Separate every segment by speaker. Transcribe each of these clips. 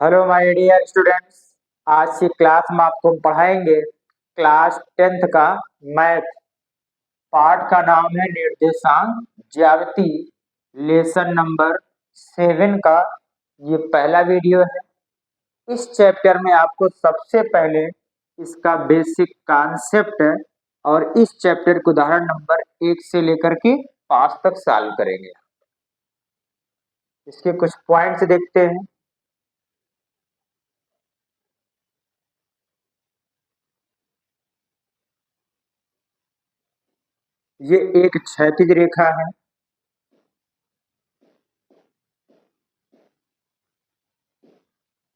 Speaker 1: Hello my dear students. आज की class में आपको पढ़ाएंगे क्लास 10th का मैथ। पार्ट का नाम है निर्देशांक ज्यामिति। लेसन नंबर 7 का ये पहला वीडियो है। इस चैप्टर में आपको सबसे पहले इसका बेसिक कॉन्सेप्ट और इस चैप्टर के उदाहरण नंबर 1 से लेकर के 5 तक सॉल्व करेंगे। इसके कुछ पॉइंट्स देखते हैं। ये एक क्षैतिज रेखा है।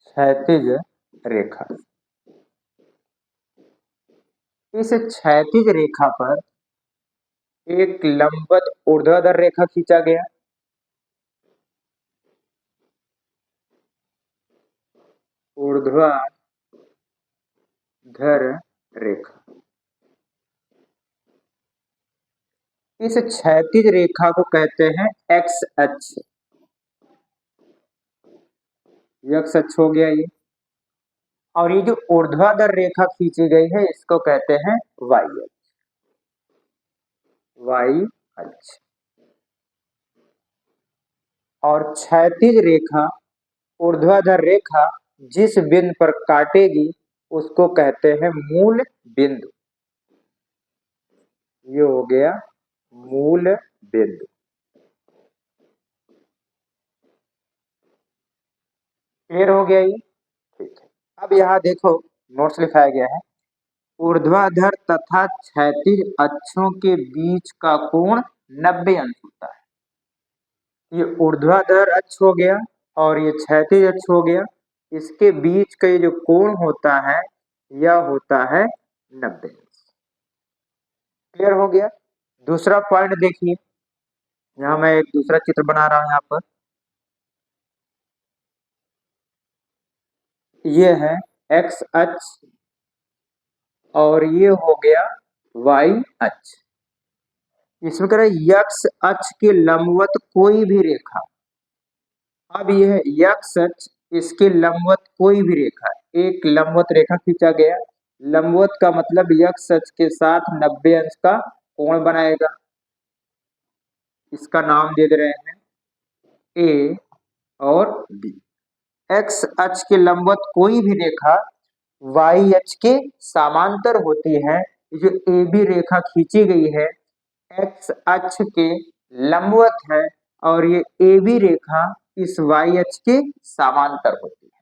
Speaker 1: क्षैतिज रेखा। इस क्षैतिज रेखा पर एक लंबवत ऊर्ध्वाधर रेखा खींचा गया। ऊर्ध्वाधर रेखा। इस क्षैतिज रेखा को कहते हैं एक्स अक्ष। एक्स अक्ष हो गया ये। और ये जो ऊर्ध्वाधर रेखा खींची गई है इसको कहते हैं वाई अक्ष। वाई अक्ष। और क्षैतिज रेखा ऊर्ध्वाधर रेखा जिस बिंदु पर काटेगी उसको कहते हैं मूल बिंदु। ये हो गया मूल बिंदु। क्लियर हो गया ये। ठीक है। अब यहाँ देखो नोट्स लिखाया गया है। ऊर्ध्वाधर तथा क्षैतिज अक्षों के बीच का कोण 90 अंश होता है। ये ऊर्ध्वाधर अक्ष हो गया और ये क्षैतिज अक्ष हो गया। इसके बीच का ये जो कोण होता है यह होता है 90 अंश। क्लियर हो गया। दूसरा पॉइंट देखिए। यहाँ मैं एक दूसरा चित्र बना रहा हूं। यहाँ पर ये है एक्स अक्ष और ये हो गया वाई अक्ष। इसमें कह रहा है एक्स अक्ष के लंबवत कोई भी रेखा। अब यह एक्स अक्ष इसके लंबवत कोई भी रेखा। एक लंबवत रेखा खींचा गया। लंबवत का मतलब एक्स अक्ष के साथ 90 अंश का कोण बनाएगा। इसका नाम दे दे रहे हैं ए और बी। एक्स अक्ष के लंबवत कोई भी रेखा वाई अक्ष के समांतर होती है। जो ए बी रेखा खींची गई है एक्स अक्ष के लंबवत है और ये ए बी रेखा इस वाई अक्ष के समांतर होती है।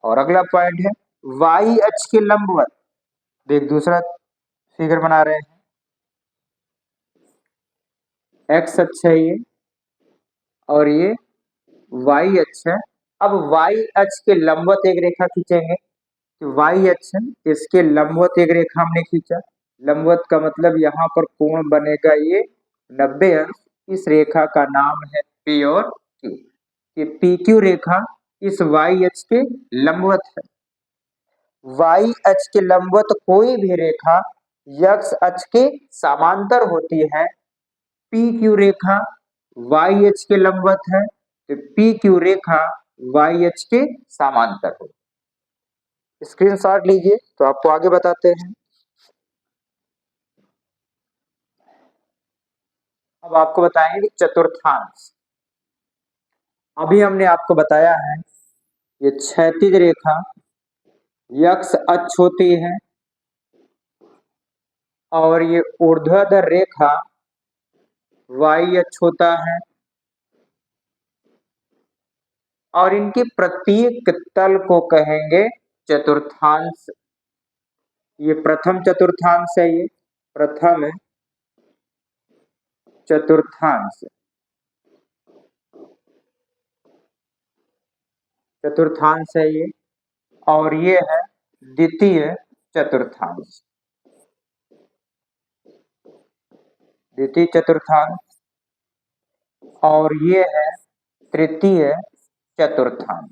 Speaker 1: और अगला पॉइंट है वाई अक्ष के लंबवत। एक दूसरा फिगर बना रहे हैं। एक्स अक्ष है ये और ये वाई अक्ष है। अब वाई अक्ष के लंबवत एक रेखा खींचेंगे। तो वाई अक्ष है इसके लंबवत एक रेखा हमने खींचा। लंबवत का मतलब यहाँ पर कोण बनेगा ये 90 अंश। इस रेखा का नाम है पी और क्यू। ये पी क्यू रेखा इस वाई अक्ष के लंबवत है। वाई अक्ष के लंबवत कोई भी रेखा एक्स अक्ष के समांतर होती है। पी क्यू रेखा वाई अक्ष के लंबवत है तो पी क्यू रेखा वाई अक्ष के समांतर हो। स्क्रीनशॉट लीजिए तो आपको आगे बताते हैं। अब आपको बताएंगे चतुर्थांश। अभी हमने आपको बताया है ये क्षैतिज रेखा एक्स अक्ष होती है और ये ऊर्ध्वाधर रेखा वाई अक्ष होता है और इनके प्रत्येक तल को कहेंगे चतुर्थांश। ये प्रथम चतुर्थांश है। ये प्रथम चतुर्थांश। चतुर्थांश है ये और ये है द्वितीय चतुर्थांश। द्वितीय चतुर्थांश और ये है तृतीय चतुर्थांश।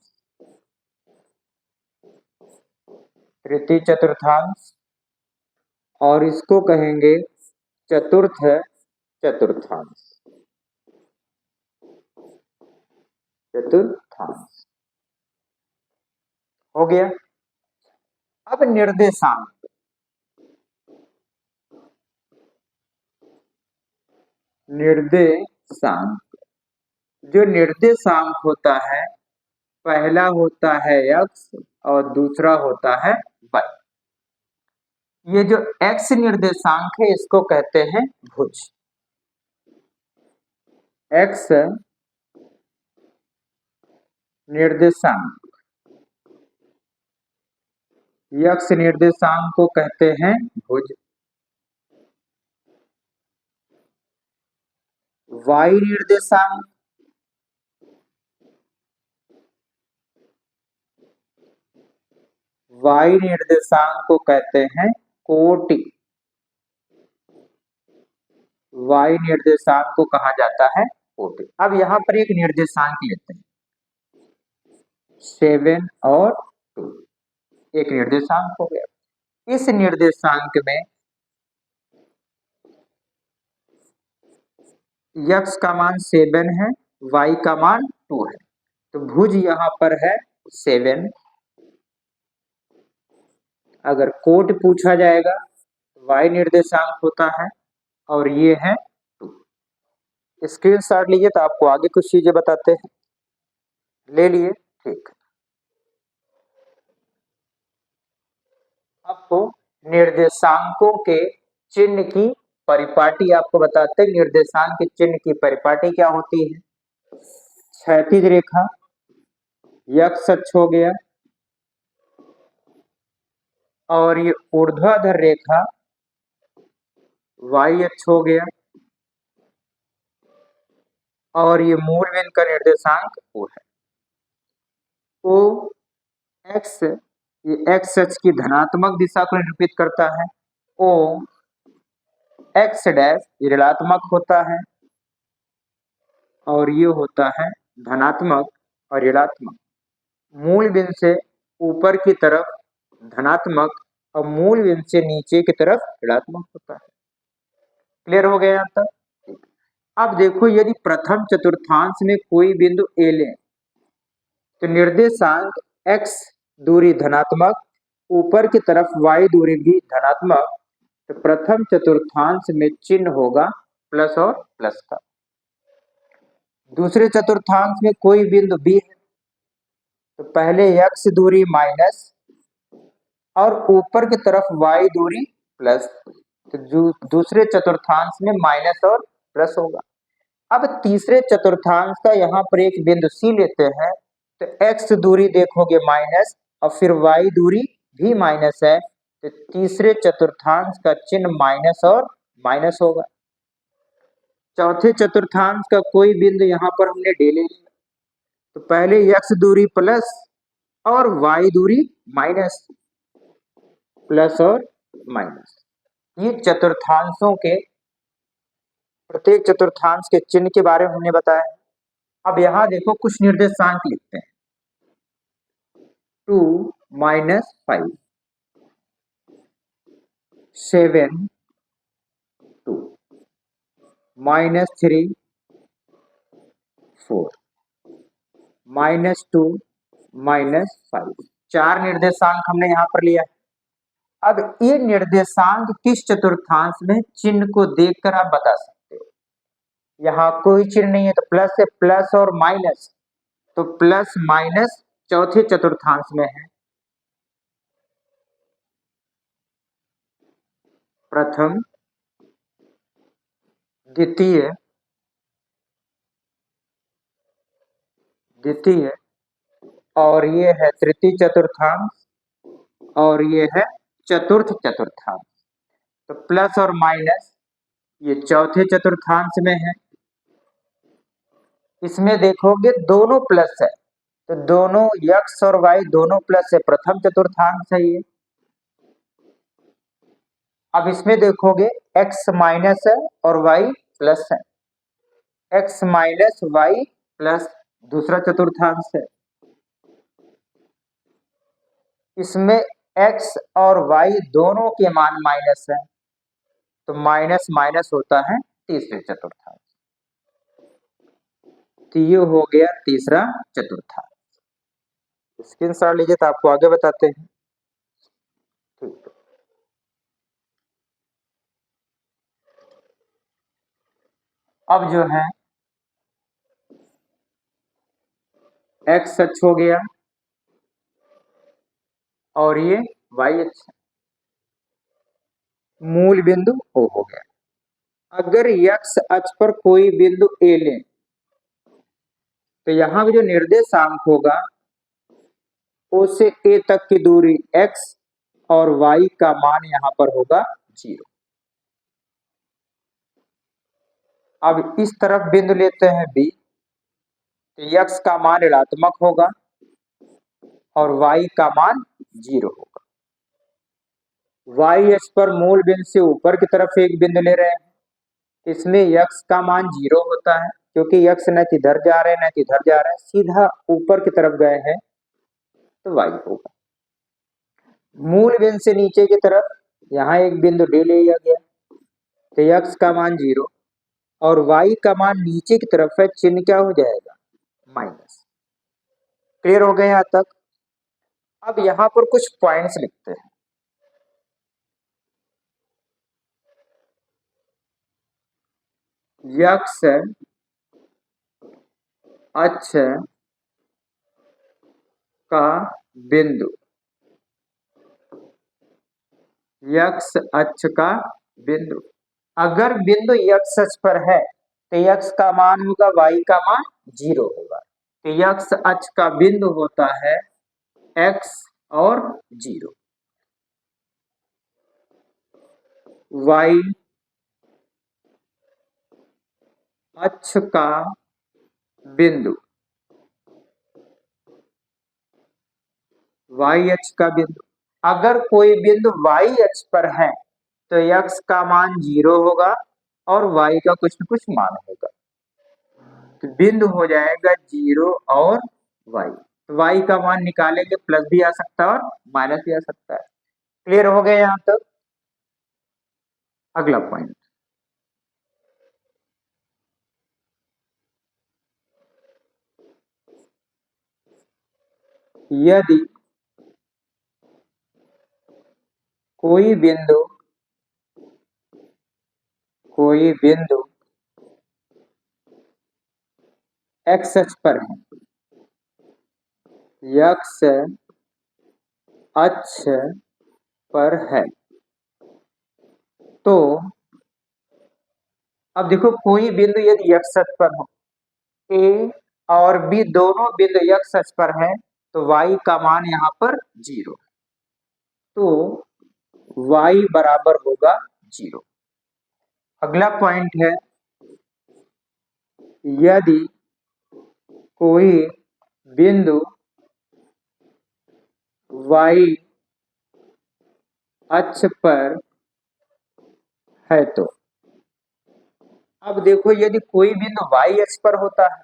Speaker 1: तृतीय चतुर्थांश और इसको कहेंगे चतुर्थ चतुर्थांश। चतुर्थांश। हो गया। अब निर्देशांक, निर्देशांक, जो निर्देशांक होता है पहला होता है x और दूसरा होता है y। ये जो x निर्देशांक है इसको कहते हैं भुज। x निर्देशांक, x निर्देशांक को कहते हैं भुज। y निर्देशांक, y निर्देशांक को कहते हैं कोटि। y निर्देशांक को कहा जाता है कोटि। अब यहाँ पर एक निर्देशांक लेते हैं 7 और 2, एक निर्देशांक हो गया। इस निर्देशांक में x का मान 7 है, y का मान 2 है, तो भुज यहाँ पर है 7। अगर कोट पूछा जाएगा तो y निर्देशांक होता है और ये है 2। स्क्रीनशॉट लीजिए तो आपको आगे कुछ चीजें बताते हैं। ले लिए, ठीक। आपको निर्देशांकों के चिन्ह की परिपाटी आपको बताते हैं। निर्देशांक के चिन्ह की परिपाटी क्या होती है? क्षैतिज रेखा x अक्ष हो गया और ये ऊर्ध्वाधर रेखा y अक्ष हो गया और ये मूल बिंदु का निर्देशांक O है। O x, ये x अक्ष की धनात्मक दिशा को निरूपित करता है। O x डैश ये ऋणात्मक होता है और ये होता है धनात्मक और ऋणात्मक। मूल बिंदु से ऊपर की तरफ धनात्मक और मूल बिंदु से नीचे की तरफ ऋणात्मक होता है। क्लियर हो गया यहाँ तक? अब देखो, यदि प्रथम चतुर्थांश में कोई बिंदु ए लें तो निर्देशांक x दूरी धनात्मक, ऊपर की तरफ y दूरी भी धनात्मक, तो प्रथम चतुर्थांश में चिन्ह होगा प्लस और प्लस का। दूसरे चतुर्थांश में कोई बिंदु b है तो पहले x दूरी माइनस और ऊपर की तरफ y दूरी प्लस, तो दूसरे चतुर्थांश में माइनस और प्लस होगा। अब तीसरे चतुर्थांश का यहाँ पर एक बिंदु C लेते हैं तो x दूरी देखोगे माइनस और फिर y दूरी भी माइनस है, तो तीसरे चतुर्थांश का चिन्ह माइनस और माइनस होगा। चौथे चतुर्थांश का कोई बिंदु यहाँ पर हमने D ले लिया तो पहले x दूरी प्लस और y दूरी माइनस, प्लस और माइनस। ये चतुर्थांशों के, प्रत्येक चतुर्थांश के चिन्ह के बारे में हमने बताया। अब यहाँ देखो कुछ निर्देशांक लिखते हैं। 2 माइनस 5, 7 2, माइनस 3 4, माइनस 2 माइनस 5, 4 निर्देशांक हमने यहाँ पर लिया। अब ये निर्देशांक किस चतुर्थांश में चिन्ह को देखकर आप बता सकते हो। यहाँ कोई चिन्ह नहीं है तो प्लस है, प्लस और माइनस, तो प्लस माइनस चौथे चतुर्थांश में है। प्रथम, द्वितीय, द्वितीय और ये है तृतीय चतुर्थांश और ये है चतुर्थ चतुर्थांश। तो प्लस और माइनस ये चौथे चतुर्थांश में है। इसमें देखोगे दोनों प्लस है तो दोनों x और y दोनों प्लस है, प्रथम चतुर्थांश है ये। अब इसमें देखोगे x माइनस है और y प्लस है, x माइनस y प्लस दूसरा चतुर्थांश है। इसमें x और y दोनों के मान माइनस है तो माइनस माइनस होता है तीसरे चतुर्थांश। तो ये हो गया तीसरा चतुर्थांश। स्क्रीनशॉट लीजिए तो आपको आगे बताते हैं। ठीक है, अब जो है एक्स अक्ष हो गया और ये वाई अक्ष, मूल बिंदु ओ हो गया। अगर एक्स अक्ष पर कोई बिंदु ए लें तो यहाँ जो निर्देशांक होगा ओ से ए तक की दूरी x और y का मान यहाँ पर होगा 0। अब इस तरफ बिंदु लेते हैं b, तो x का मान ऋणात्मक होगा और y का मान 0 होगा। y अक्ष पर मूल बिंदु से ऊपर की तरफ एक बिंदु ले रहे हैं, इसमें x का मान 0 होता है क्योंकि x न तो इधर जा रहे हैं न तो इधर जा रहे हैं, सीधा ऊपर की तरफ गए हैं तो y होगा। मूल बिंदु से नीचे की तरफ यहाँ एक बिंदु d ले लिया गया तो x का मान 0 और y का मान नीचे की तरफ है, चिन्ह क्या हो जाएगा माइनस। क्लियर हो गया यहाँ तक। अब यहाँ पर कुछ पॉइंट्स लिखते हैं। x अक्ष का बिंदु, x अक्ष का बिंदु, अगर बिंदु x अक्ष पर है तो x का मान होगा, y का मान 0 होगा। तो x अक्ष का बिंदु होता है x और 0। y अक्ष का बिंदु, y अक्ष का बिंदु, अगर कोई बिंदु y अक्ष पर है तो x का मान 0 होगा और y का कुछ न कुछ मान होगा, तो बिंदु हो जाएगा 0 और y। तो y का मान निकालेंगे, प्लस भी आ सकता है और माइनस भी आ सकता है। क्लियर हो गया यहां तक। अगला पॉइंट, यदि कोई बिंदु x अक्ष पर है, x अक्ष पर है, तो अब देखो कोई बिंदु यदि x अक्ष पर हो, a और b दोनों बिंदु x अक्ष पर है तो y का मान यहाँ पर 0, तो y बराबर होगा 0। अगला पॉइंट है, यदि कोई बिंदु y अक्ष पर है तो, अब देखो यदि कोई बिंदु y अक्ष पर होता है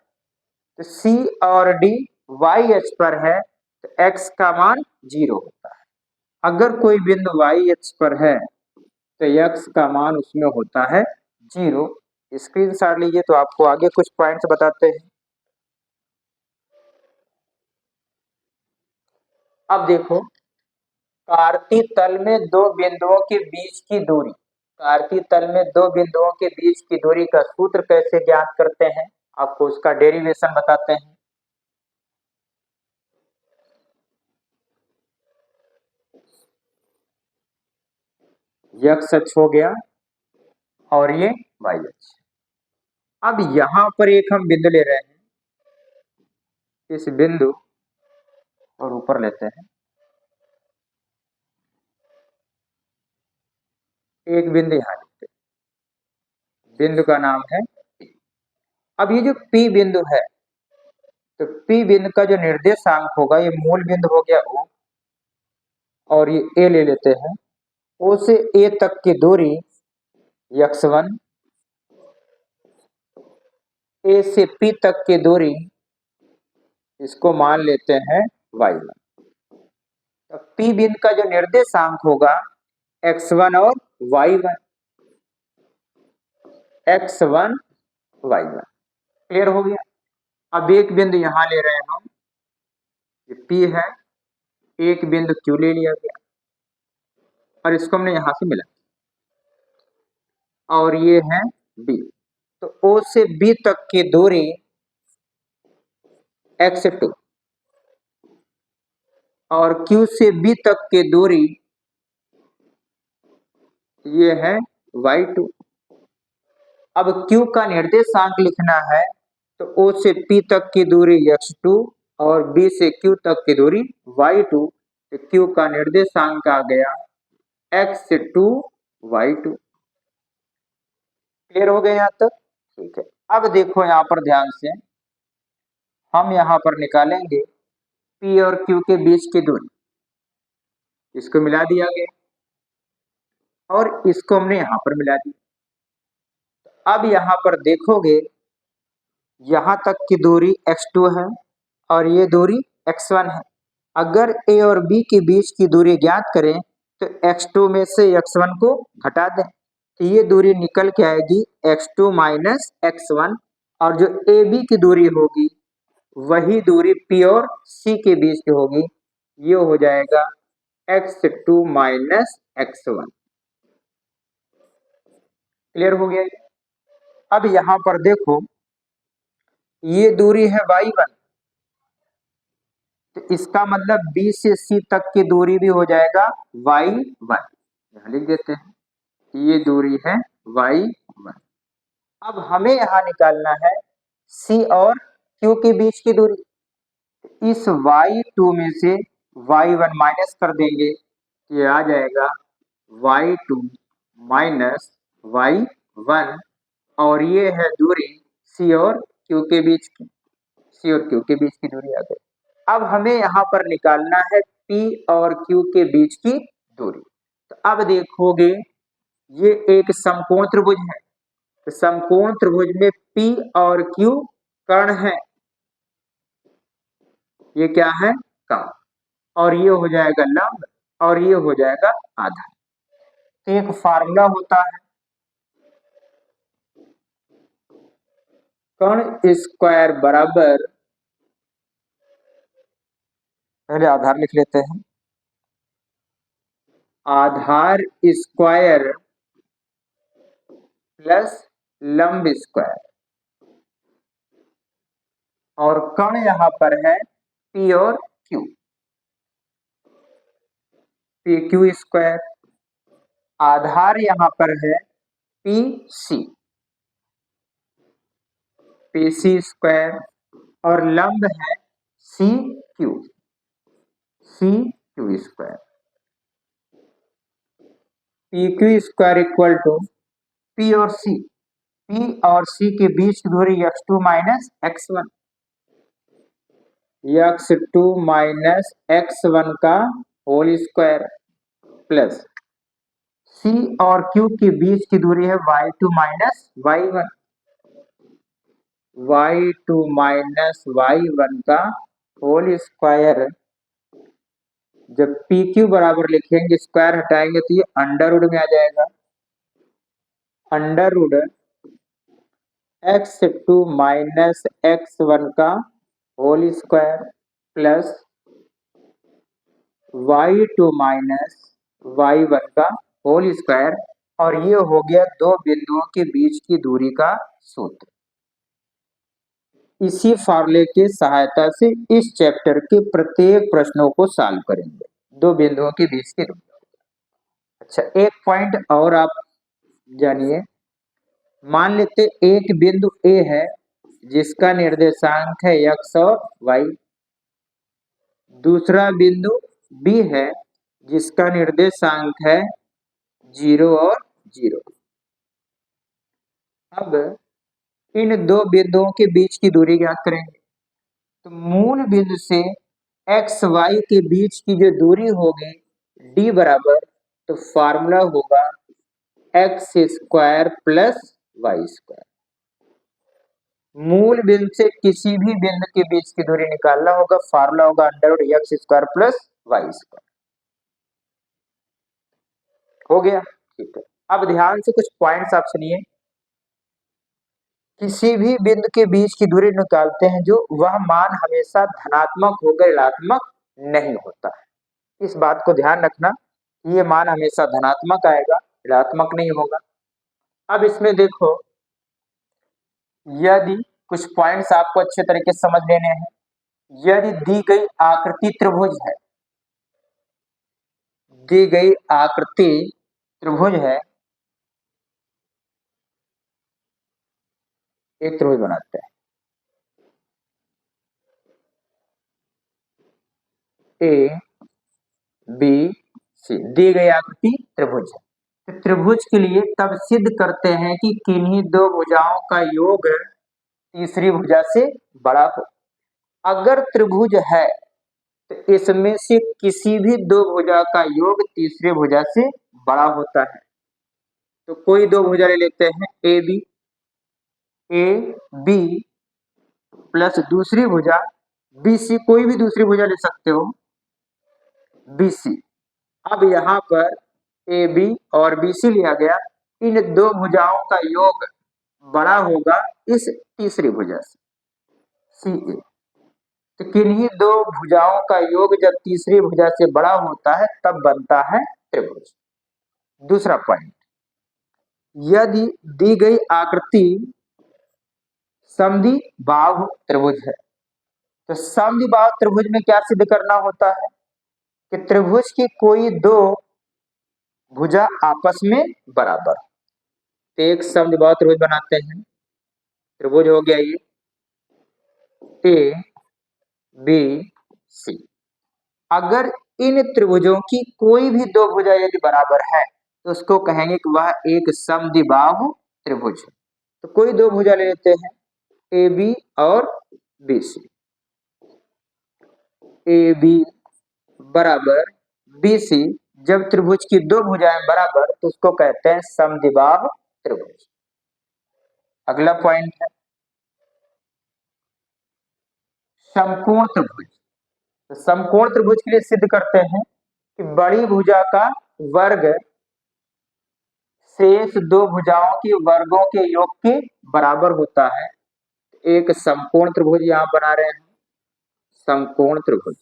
Speaker 1: तो c और d y अक्ष पर है तो x का मान 0 होता है। अगर कोई बिंदु y अक्ष पर है तो x का मान उसमें होता है 0। स्क्रीनशॉट लीजिए तो आपको आगे कुछ पॉइंट्स बताते हैं। अब देखो, कार्तीय तल में दो बिंदुओं के बीच की दूरी, कार्तीय तल में दो बिंदुओं के बीच की दूरी का सूत्र कैसे ज्ञात करते हैं, आपको उसका डेरिवेशन बताते हैं। x अक्ष हो गया और ये y अक्ष। अब यहां पर एक हम बिंदु ले रहे हैं, इस बिंदु और ऊपर लेते हैं, एक बिंदु यहां लेते हैं, बिंदु का नाम है P। अब ये जो P बिंदु है तो P बिंदु का जो निर्देशांक होगा, ये मूल बिंदु हो गया O और ये A ले लेते हैं, O से A तक की दूरी x1, A से P तक की दूरी इसको मान लेते हैं y1। तो P बिंदु का जो निर्देशांक होगा x1 और y1, x1 y1। क्लियर हो गया। अब एक बिंदु यहां ले रहे हैं हम, ये P है, एक बिंदु Q ले लिया गया और इसको हमने यहां से मिला, और ये है B। तो O से B तक की दूरी x2 और Q से B तक की दूरी ये है y2। अब Q का निर्देशांक लिखना है, तो O से P तक की दूरी x2 और B से Q तक की दूरी y2। तो Q का निर्देशांक आ गया x2 y2। क्लियर हो गए यहाँ तक? ठीक है। अब देखो यहाँ पर ध्यान से, हम यहाँ पर निकालेंगे P और Q के बीच की दूरी। इसको मिला दिया गया और इसको हमने यहाँ पर मिला दिया। अब यहाँ पर देखोगे, यहाँ तक की दूरी x2 है और ये दूरी x1 है। अगर A और B के बीच की दूरी ज्ञात करें तो x2 में से x1 को घटा दें, तो ये दूरी निकल के आएगी x2 माइनस x1, और जो AB की दूरी होगी वही दूरी P और C के बीच की होगी, ये हो जाएगा x2 माइनस x1। क्लियर हो गया? अब यहां पर देखो, ये दूरी है y1, तो इसका मतलब B से C तक की दूरी भी हो जाएगा y1। यहां लिख देते हैं, ये दूरी है y1। अब हमें यहां निकालना है C और Q के बीच की दूरी। इस y2 में से y1 माइनस कर देंगे, ये आ जाएगा y2 माइनस y1, और ये है दूरी C और Q के बीच की। C और Q के बीच की दूरी आ गई। अब हमें यहाँ पर निकालना है P और Q के बीच की दूरी। तो अब देखोगे, ये एक समकोण त्रिभुज है, तो समकोण त्रिभुज में P और Q कर्ण है। ये क्या है? कर्ण। और ये हो जाएगा लंब और ये हो जाएगा आधार। तो एक फार्मूला होता है, कर्ण स्क्वायर बराबर, पहले आधार लिख लेते हैं, आधार स्क्वायर प्लस लंब स्क्वायर, और कर्ण यहां पर है P और Q, PQ स्क्वायर। आधार यहां पर है PC, PC स्क्वायर, और लंब है CQ, CQ square. PQ square equal to P और C, P और C के बीच की दूरी x2 minus x1, x2 minus x1 का होल स्क्वायर, प्लस C और Q के बीच की दूरी है y2 minus y1, y2 minus y1 का होल स्क्वायर। जब PQ बराबर लिखेंगे, स्क्वायर हटाएंगे तो ये अंडर रूट में आ जाएगा, under root x2 minus x1 का whole square plus y2 minus y1 का होल स्क्वायर, और ये हो गया दो बिंदुओं के बीच की दूरी का सूत्र। इसी फार्मूले की सहायता से इस चैप्टर के प्रत्येक प्रश्नों को सॉल्व करेंगे, दो बिंदुओं के बीच की दूरी। अच्छा, एक पॉइंट और आप जानिए, मान लेते एक बिंदु A है जिसका निर्देशांक है x और y, दूसरा बिंदु B है जिसका निर्देशांक है 0 और 0। अब इन दो बिंदुओं के बीच की दूरी ज्ञात करेंगे, तो मूल बिंदु से x y के बीच की जो दूरी होगी d बराबर, तो फार्मूला होगा x square plus y square. मूल बिंदु से किसी भी बिंदु के बीच की दूरी निकालना होगा, फार्मूला होगा under root x square plus y square. हो गया? ठीक है। अब ध्यान से कुछ पॉइंट्स आप सुनिए। किसी भी बिंदु के बीच की दूरी निकालते हैं जो वह मान हमेशा धनात्मक होकर ऋणात्मक नहीं होता है। इस बात को ध्यान रखना, ये मान हमेशा धनात्मक आएगा, ऋणात्मक नहीं होगा। अब इसमें देखो, यदि कुछ पॉइंट्स आपको अच्छे तरीके से समझ लेने हैं। यदि दी गई आकृति त्रिभुज है, दी गई आकृति त्रिभुज है, एक त्रिभुज बनाते हैं ए बी सी, दी गई आकृति त्रिभुज है। तो त्रिभुज के लिए तब सिद्ध करते हैं कि किन्हीं दो भुजाओं का योग तीसरी भुजा से बड़ा हो। अगर त्रिभुज है तो इसमें से किसी भी दो भुजा का योग तीसरी भुजा से बड़ा होता है। तो कोई दो भुजा ले लेते हैं ए बी प्लस दूसरी भुजा बी सी, कोई भी दूसरी भुजा ले सकते हो बी सी। अब यहाँ पर ए बी और बी सी लिया गया, इन दो भुजाओं का योग बड़ा होगा इस तीसरी भुजा से सी ए। तो किन्हीं दो भुजाओं का योग जब तीसरी भुजा से बड़ा होता है तब बनता है त्रिभुज। दूसरा पॉइंट, यदि दी गई आकृति समद्विबाहु त्रिभुज है, तो समद्विबाहु त्रिभुज में क्या सिद्ध करना होता है कि त्रिभुज की कोई दो भुजा आपस में बराबर। तो एक समद्विबाहु त्रिभुज बनाते हैं, त्रिभुज हो गया ये ए बी सी। अगर इन त्रिभुजों की कोई भी दो भुजा यदि बराबर है तो उसको कहेंगे कि वह एक समद्विबाहु त्रिभुज है। तो कोई दो भुजा ले लेते हैं ए बी और बी सी। ए बी बराबर बी सी, जब त्रिभुज की दो भुजाएं बराबर तो उसको कहते हैं समद्विबाहु त्रिभुज। अगला पॉइंट है समकोण त्रिभुज। तो समकोण त्रिभुज के लिए सिद्ध करते हैं कि बड़ी भुजा का वर्ग शेष दो भुजाओं की वर्गों के योग के बराबर होता है। एक समकोण त्रिभुज यहां बना रहे हैं, समकोण त्रिभुज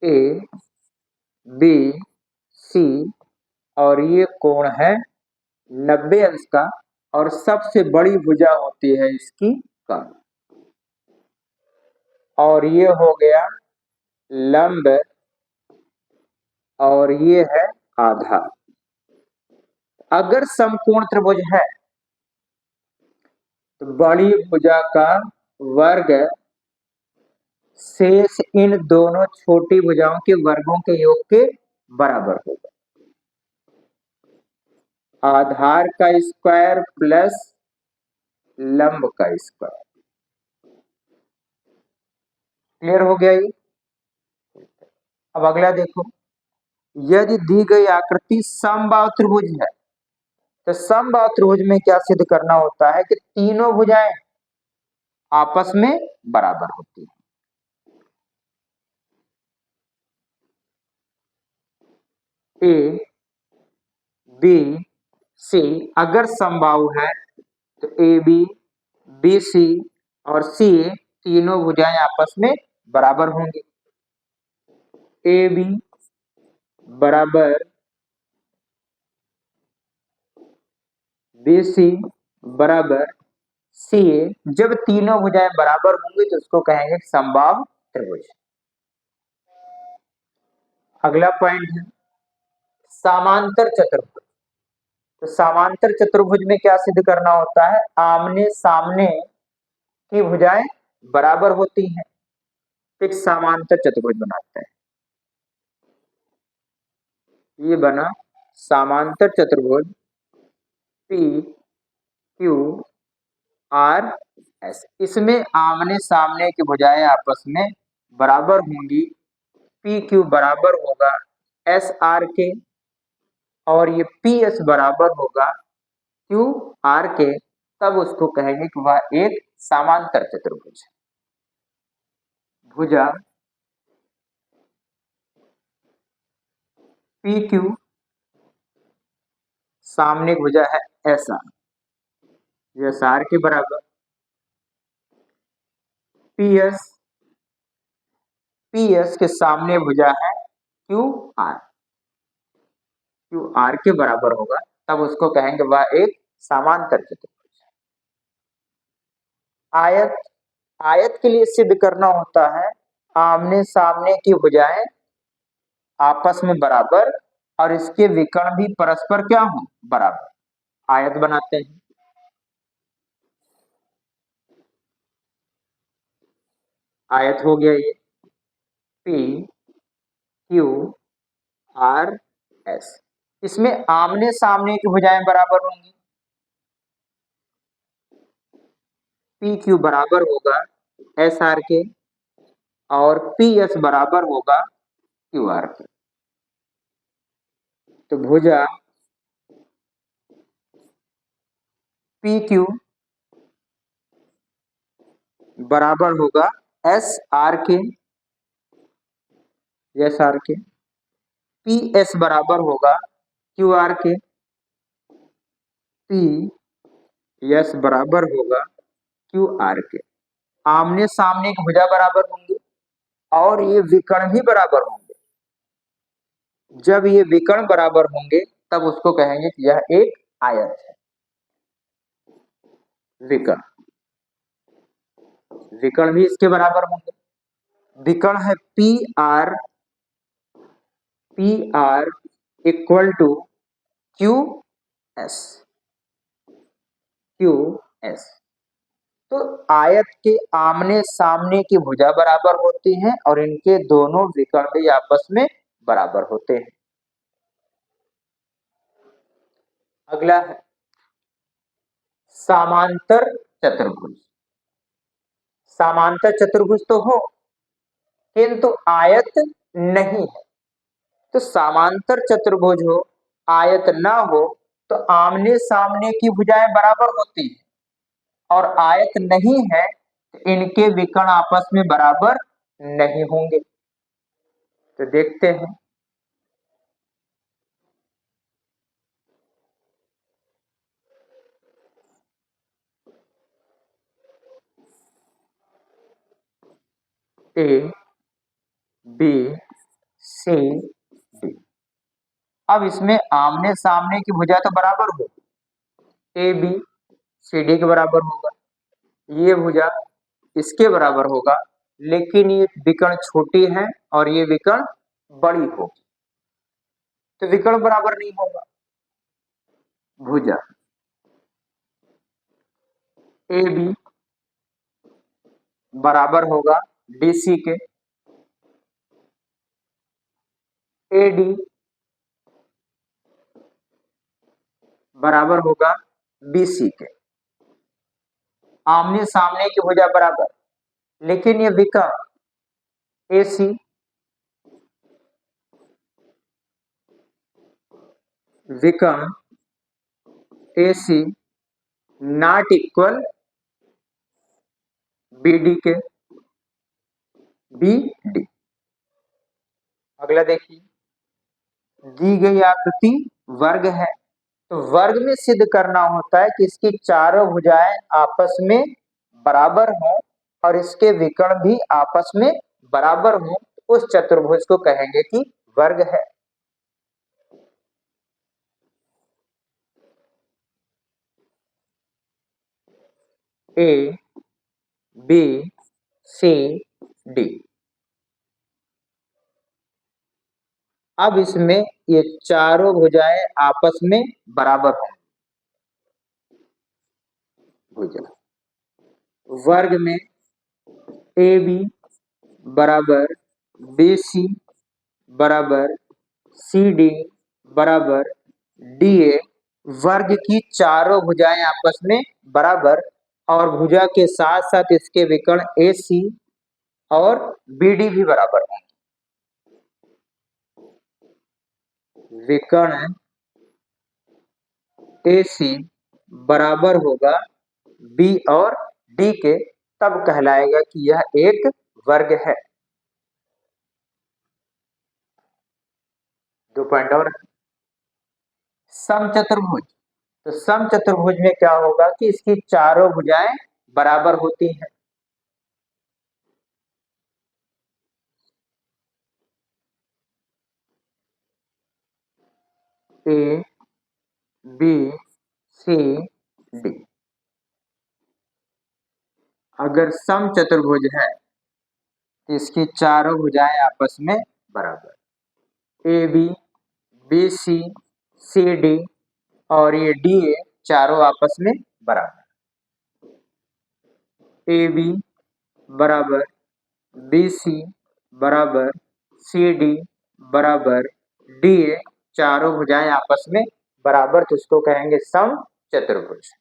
Speaker 1: ए बी सी, और ये कोण है 90 अंश का, और सबसे बड़ी भुजा होती है इसकी कर्ण। और ये हो गया लंब और ये है आधार। अगर समकोण त्रिभुज है तो बड़ी भुजा का वर्ग शेष इन दोनों छोटी भुजाओं के वर्गों के योग के बराबर होगा। आधार का स्क्वायर प्लस लंब का स्क्वायर। क्लियर हो गया ये। अब अगला देखो, यदि दी गई आकृति समबाहु त्रिभुज है तो समबाहु त्रिभुज में क्या सिद्ध करना होता है कि तीनों भुजाएं आपस में बराबर होती है। ए बी सी अगर समबाहु है तो ए बी बी सी और सी ए तीनों भुजाएं आपस में बराबर होंगी। ए बी बराबर बी सी बराबर सी ए, जब तीनों भुजाएं बराबर होंगी तो उसको कहेंगे समबाहु त्रिभुज। अगला पॉइंट है समांतर चतुर्भुज। तो समांतर चतुर्भुज में क्या सिद्ध करना होता है, आमने सामने की भुजाएं बराबर होती हैं। एक समांतर चतुर्भुज बनाते हैं, ये बना समांतर चतुर्भुज पी क्यू आर एस। इसमें आमने सामने की भुजाएं आपस में बराबर होंगी। पी क्यू बराबर होगा एस आर के, और ये पी एस बराबर होगा क्यू आर के। तब उसको कहेंगे कि वह एक समांतर चतुर्भुज है। भुजा पी क्यू, सामने की भुजा है एस आर, एस आर के बराबर। पी एस पी एस के सामने भुजा है क्यू आर, क्यू आर के बराबर होगा, तब उसको कहेंगे वह एक समांतर चतुर्भुज। आयत, आयत के लिए सिद्ध करना होता है आमने सामने की भुजाएं आपस में बराबर और इसके विकर्ण भी परस्पर क्या हो, बराबर। आयत बनाते हैं, आयत हो गया ये पी क्यू आर एस। इसमें आमने सामने की भुजाएं बराबर होंगी, पी क्यू बराबर होगा एस आर के और पी एस बराबर होगा क्यू आर के। तो भुजा पी क्यू बराबर होगा एस आर के, एस आर के। पी एस बराबर होगा क्यू आर के, पी एस बराबर होगा क्यू आर के। आमने सामने की भुजा बराबर होंगे और ये विकर्ण भी बराबर होंगे। जब ये विकर्ण बराबर होंगे तब उसको कहेंगे कि यह एक आयत है। विकर्ण, विकर्ण भी इसके बराबर होंगे। विकर्ण है P R equal to Q S, Q S. तो आयत के आमने सामने की भुजा बराबर होती हैं और इनके दोनों विकर्ण भी आपस में बराबर होते हैं। अगला है समांतर चतुर्भुज। समांतर चतुर्भुज तो हो किंतु आयत नहीं है। तो समांतर चतुर्भुज हो आयत ना हो तो आमने सामने की भुजाएं बराबर होती है और आयत नहीं है तो इनके विकर्ण आपस में बराबर नहीं होंगे। तो देखते हैं, ए बी सी डी। अब इसमें आमने सामने की भुजा तो बराबर हो, ए बी सी डी के बराबर होगा, ये भुजा इसके बराबर होगा, लेकिन ये विकर्ण छोटी है और ये विकर्ण बड़ी होगी तो विकर्ण बराबर नहीं होगा। भुजा ए बी बराबर होगा डी सी के, ए डी बराबर होगा बी सी के। आमने सामने की भुजा बराबर, लेकिन ये विकर्ण ए सी, विकर्ण ए सी नॉट इक्वल बी डी के, बी डी। अगला देखिए, दी गई आकृति वर्ग है तो वर्ग में सिद्ध करना होता है कि इसकी चारों भुजाएं आपस में बराबर हों और इसके विकर्ण भी आपस में बराबर हों, उस चतुर्भुज को कहेंगे कि वर्ग है। A B C D. अब इसमें ये चारों भुजाएं आपस में बराबर हों, भुजा वर्ग में ए बी बराबर बी सी बराबर सी डी बराबर डी ए। वर्ग की चारों भुजाएं आपस में बराबर और भुजा के साथ साथ इसके विकर्ण ए सी और बी डी भी बराबर हैं। विकर्ण ए सी बराबर होगा बी और डी के, तब कहलाएगा कि यह एक वर्ग है। 2 पॉइंट और समचतुर्भुज। तो समचतुर्भुज में क्या होगा कि इसकी चारों भुजाएं बराबर होती हैं। A B C D. अगर समचतुर्भुज है तो इसकी चारों भुजाएं आपस में बराबर, A B, B C, C D और ये डी ए चारों आपस में बराबर। ए बी बराबर बी सी बराबर सी डी बराबर डी ए, चारों भुजाएं आपस में बराबर, तो उसको कहेंगे समचतुर्भुज।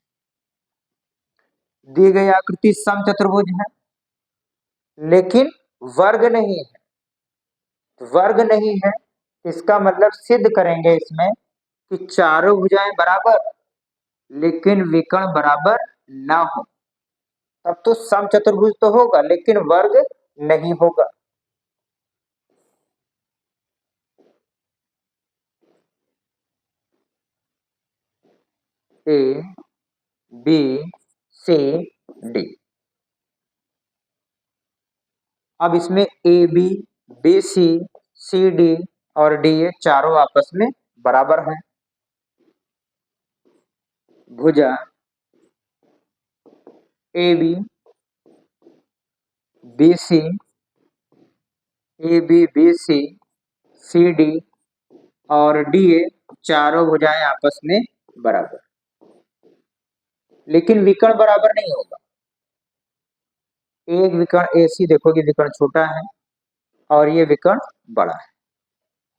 Speaker 1: दी गई आकृति समचतुर्भुज है लेकिन वर्ग नहीं है, वर्ग नहीं है इसका मतलब सिद्ध करेंगे इसमें कि चारों भुजाएं बराबर लेकिन विकर्ण बराबर ना हो, तब तो समचतुर्भुज तो होगा लेकिन वर्ग नहीं होगा। A B C D. अब इसमें A B B C D और डी ए चारों आपस में बराबर हैं। भुजा A B B C, A B B C D और डी ए चारों भुजाएं आपस में बराबर, लेकिन विकर्ण बराबर नहीं होगा। एक विकर्ण ए सी देखोगे विकर्ण छोटा है और ये विकर्ण बड़ा है।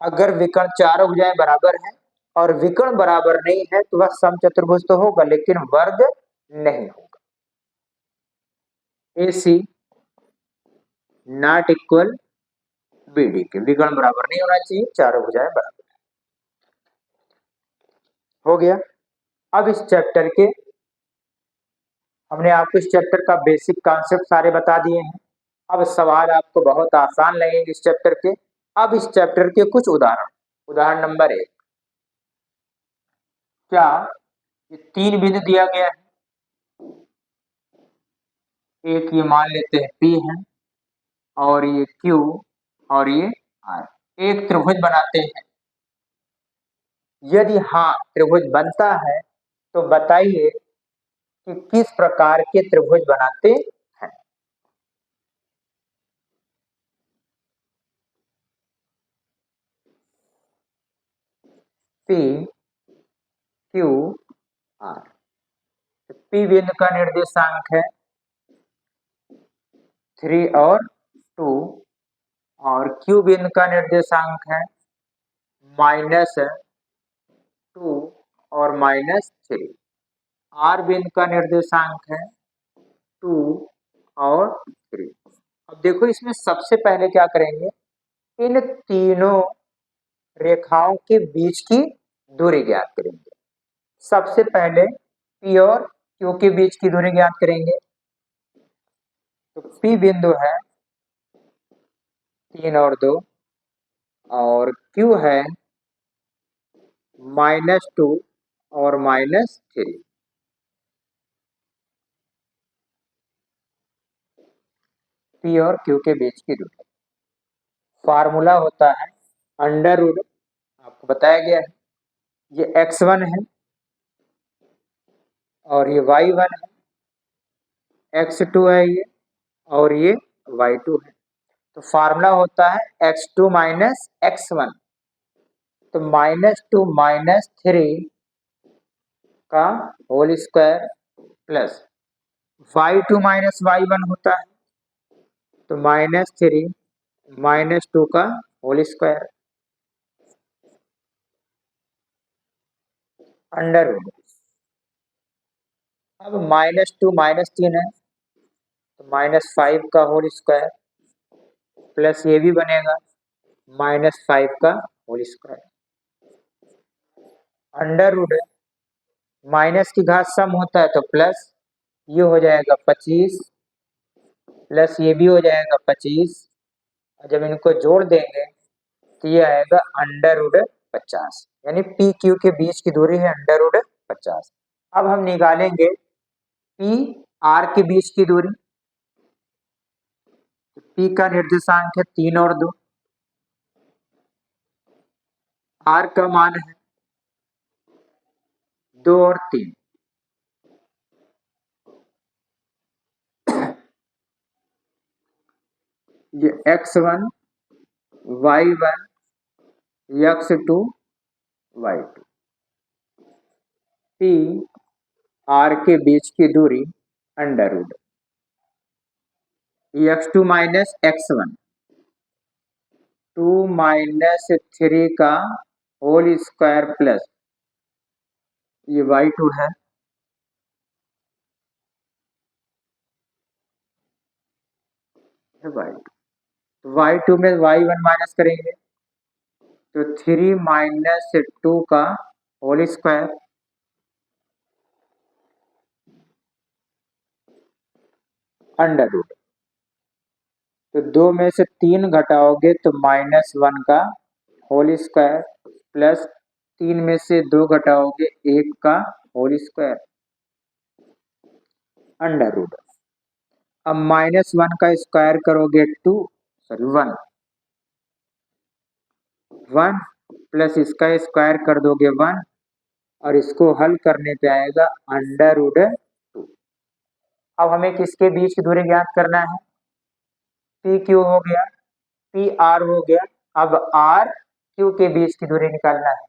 Speaker 1: अगर विकर्ण चारों भुजाएं बराबर हैं और विकर्ण बराबर नहीं है तो वह समचतुर्भुज तो होगा लेकिन वर्ग नहीं होगा। ए सी नॉट इक्वल बी डी के, विकर्ण बराबर नहीं होना चाहिए, चारों भुजाएं बराबर। हो गया। अब इस चैप्टर के हमने आपको इस चैप्टर का बेसिक कॉन्सेप्ट सारे बता दिए हैं। अब सवाल आपको बहुत आसान लगेंगे इस चैप्टर के। अब इस चैप्टर के कुछ उदाहरण। उदाहरण नंबर 1, क्या ये 3 बिंदु दिया गया है, एक ये मान लेते हैं P है और ये Q और ये R, एक त्रिभुज बनाते हैं। यदि हाँ त्रिभुज बनता है तो बताइए कि किस प्रकार के त्रिभुज बनाते हैं। P Q R। P बिंदु का निर्देशांक है 3 और 2 और Q बिंदु का निर्देशांक है -2 और -3। R बिंदु का निर्देशांक है 2 और 3। अब देखो इसमें सबसे पहले क्या करेंगे, इन तीनों रेखाओं के बीच की दूरी ज्ञात करेंगे। सबसे पहले P और Q के बीच की दूरी ज्ञात करेंगे। तो P बिंदु है 3 और 2 और Q है -2 और -3। P और Q के बीच की दूरी फार्मूला होता है अंडर रूट, आपको बताया गया है। ये x1 है और ये y1 है, x2 है ये और ये y2 है। तो फार्मूला होता है x2 माइनस x1, तो -2 -3 का whole square plus y2 minus y1 होता है तो -3 -2 का होल स्क्वायर अंडर रूट। अब -2 -3 है तो -5 का होल स्क्वायर प्लस ये भी बनेगा -5 का होल स्क्वायर अंडर रूट है। माइनस की घात सम होता है तो प्लस ये हो जाएगा 25 प्लस ये भी हो जाएगा 25 और जब इनको जोड़ देंगे तो ये आएगा अंडर रूट 50, यानी पी क्यू के बीच की दूरी है अंडर रूट 50। अब हम निकालेंगे पी आर के बीच की दूरी। पी का निर्देशांक है 3 और 2, आर का मान है 2 और 3, ये x1 y1 x2 y2, P R के बीच की दूरी under root x2 minus x1 2 minus 3 का होल स्क्वायर प्लस ये y2 है, y2 में y1 माइनस करेंगे तो 3 माइनस 2 का होल स्क्वायर अंडर रूट, तो 2 में से 3 घटाओगे तो -1 का होल स्क्वायर प्लस 3 में से 2 घटाओगे 1 का होल स्क्वायर अंडर रूट। अब -1 का स्क्वायर करोगे 1 प्लस इसका स्क्वायर कर दोगे 1 और इसको हल करने पे आएगा अंडर रूट 2। अब हमें किसके बीच की दूरी ज्ञात करना है, पी क्यू हो गया, पी आर हो गया, अब आर क्यू के बीच की दूरी निकालना है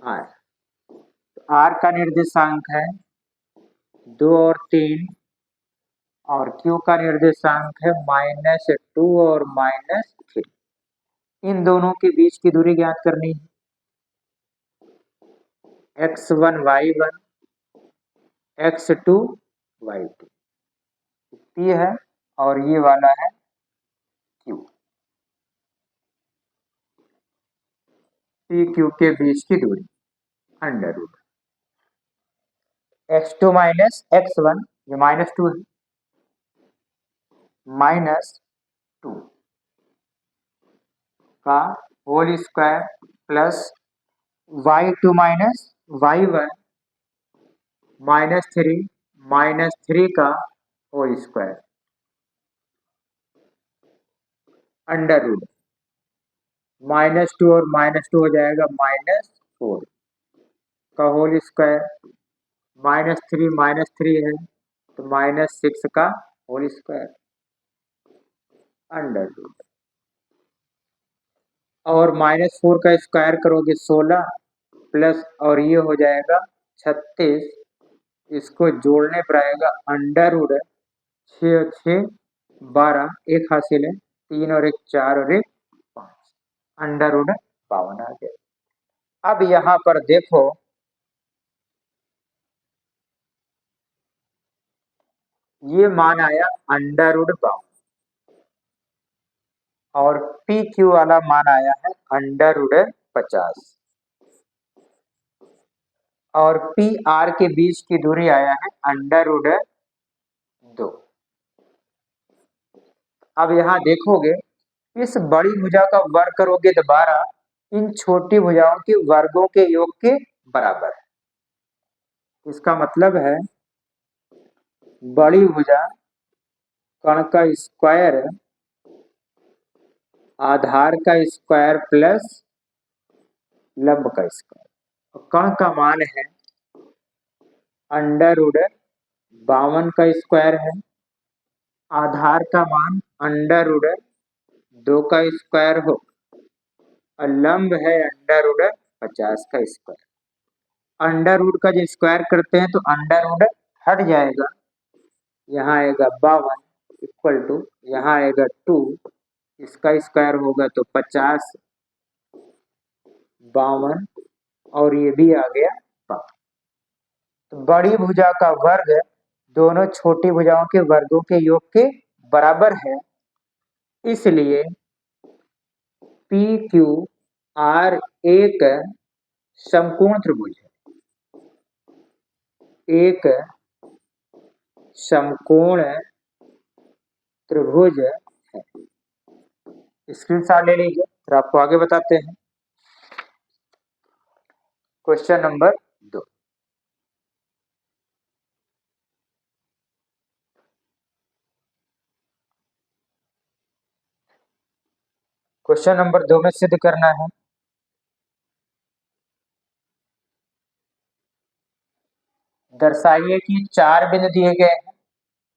Speaker 1: आर। आर का निर्देशांक है 2 और 3 और क्यू का निर्देशांक है -2 और -3। इन दोनों के बीच की दूरी ज्ञात करनी है, x1 y1 x2 y2, p है और ये वाला है q, p q के बीच की दूरी under root x2 minus x1 ये -2 है -2 का whole square plus y2 minus y1 -3 का होल स्क्वायर अंडर रूट -2 और -2 हो जाएगा -4 का होल स्क्वायर -3 है तो -6 का होल स्क्वायर अंडर रूट और -4 का स्क्वायर करोगे 16 प्लस और ये हो जाएगा 36, इसको जोड़ने पर आएगा अंडर रूट 6 6 12, एक हासिल है 3 और 1 4 और 1 5, अंडर रूट 52 आ गया। अब यहाँ पर देखो ये मान आया अंडर रूट 52 और पी क्यू वाला मान आया है अंडर रूट 50 और पी आर के बीच की दूरी आया है अंडर रूट 2। अब यहाँ देखोगे इस बड़ी भुजा का वर्ग करोगे तो 12 इन छोटी भुजाओं के वर्गों के योग के बराबर है। इसका मतलब है बड़ी भुजा कण का स्क्वायर आधार का स्क्वायर प्लस लंब का स्क्वायर, कण का मान है अंडर रूट 52 का स्क्वायर है, आधार का मान अंडर रूट 2 का स्क्वायर हो और लंब है अंडर रूट 50 का स्क्वायर। अंडर रूट का जो स्क्वायर करते हैं तो अंडर रूट हट जाएगा, यहाँ आएगा 52 इक्वल टू यहाँ आएगा 2, इसका स्क्वायर होगा तो 50 52 और ये भी आ गया 52। तो बड़ी भुजा का वर्ग दोनों छोटी भुजाओं के वर्गों के योग के बराबर है, इसलिए पी क्यू आर एक समकोण त्रिभुज है, एक समकोण त्रिभुज है। स्क्रीनशॉट ले लीजिए फिर आपको आगे बताते हैं। क्वेश्चन नंबर 2, क्वेश्चन नंबर 2 में सिद्ध करना है दर्शाइए कि 4 बिंदु दिए गए हैं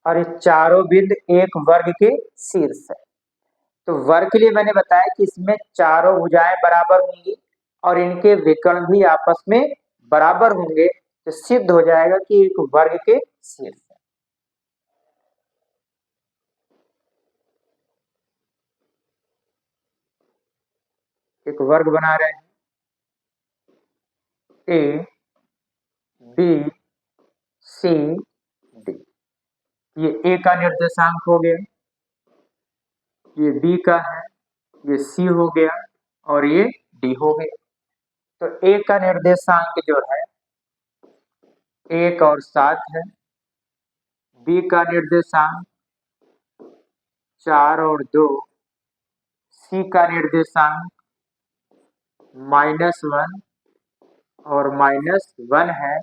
Speaker 1: और ये चारों बिंदु एक वर्ग के शीर्ष है। तो वर्ग के लिए मैंने बताया कि इसमें चारों भुजाएं बराबर होंगी और इनके विकर्ण भी आपस में बराबर होंगे, तो सिद्ध हो जाएगा कि एक वर्ग के शीर्ष है। एक वर्ग बना रहे हैं, ए बी सी डी। ये ए का निर्देशांक हो गया, ये बी का है, ये सी हो गया और ये डी हो गया। तो ए का निर्देशांक जो है 1 और 7 है, बी का निर्देशांक 4 और 2, सी का निर्देशांक -1 और -1 है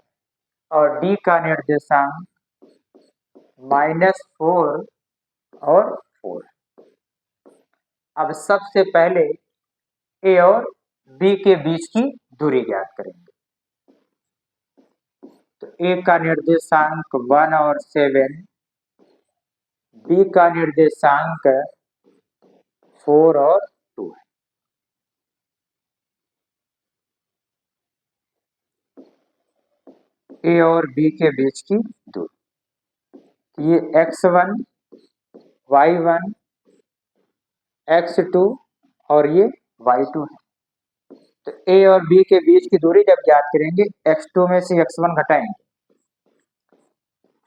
Speaker 1: और डी का निर्देशांक -4 और 4। अब सबसे पहले ए और बी के बीच की दूरी ज्ञात करेंगे। तो ए का निर्देशांक 1 और 7, बी का निर्देशांक 4 और 2 है। ए और बी के बीच की दूरी, ये x1 y1 x2 और ये y2 है। तो ए और बी के बीच की दूरी जब ज्ञात करेंगे, x2 में से x1 घटाएंगे,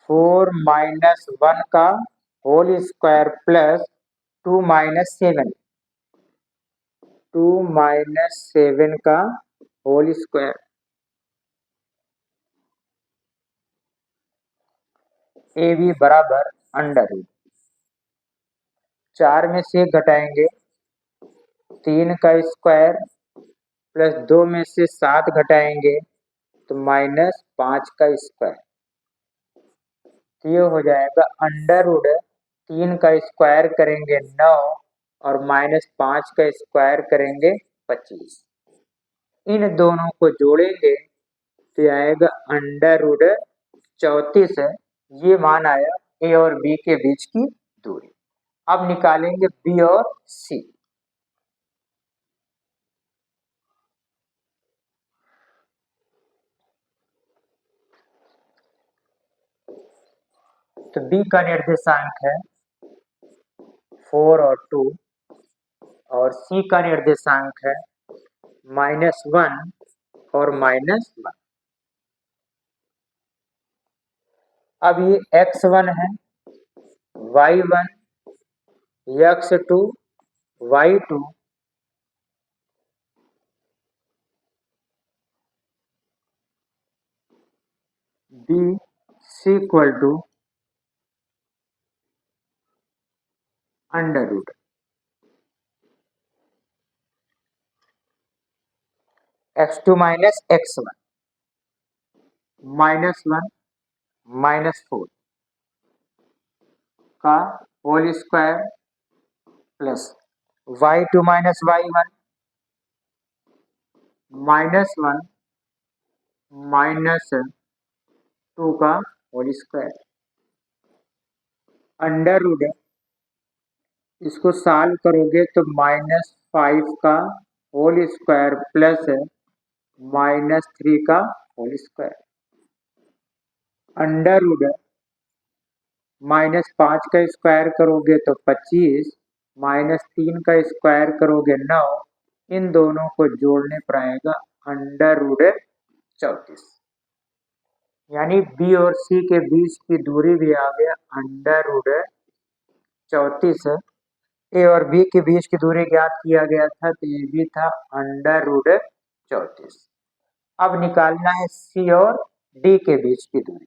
Speaker 1: 4 - 1 का होल स्क्वायर प्लस 2 - 7, 2 - 7 का होल स्क्वायर, ए बी बराबर √ 4 में से घटाएंगे, 3 का स्क्वायर प्लस 2 में से 7 घटाएंगे तो -5 का स्क्वायर। तो ये हो जाएगा √3 का स्क्वायर करेंगे 9 और -5 का स्क्वायर करेंगे 25। इन दोनों को जोड़ेंगे तो आएगा √34 है। ये मान आया ए और बी के बीच की दूरी। अब निकालेंगे बी और सी। तो बी का निर्देशांक है 4 और 2 और सी का निर्देशांक है -1 और -1। अब ये x1 है, y1 x2 y2 B C equal to √ x2 - x1 -1 -4 का whole square plus y2 - y1 -1 -2 का होल स्क्वायर, √ इसको सॉल्व करोगे तो -5 का होल स्क्वायर प्लस -3 का होल स्क्वायर, -5 का स्क्वायर करोगे तो 25, -3 का स्क्वायर करोगे 9, इन दोनों को जोड़ने पर आएगा √34। यानी बी और सी के बीच की दूरी भी आ गया √34 है। ए और बी के बीच की दूरी ज्ञात किया गया था तो ये भी था √34। अब निकालना है सी और डी के बीच की दूरी।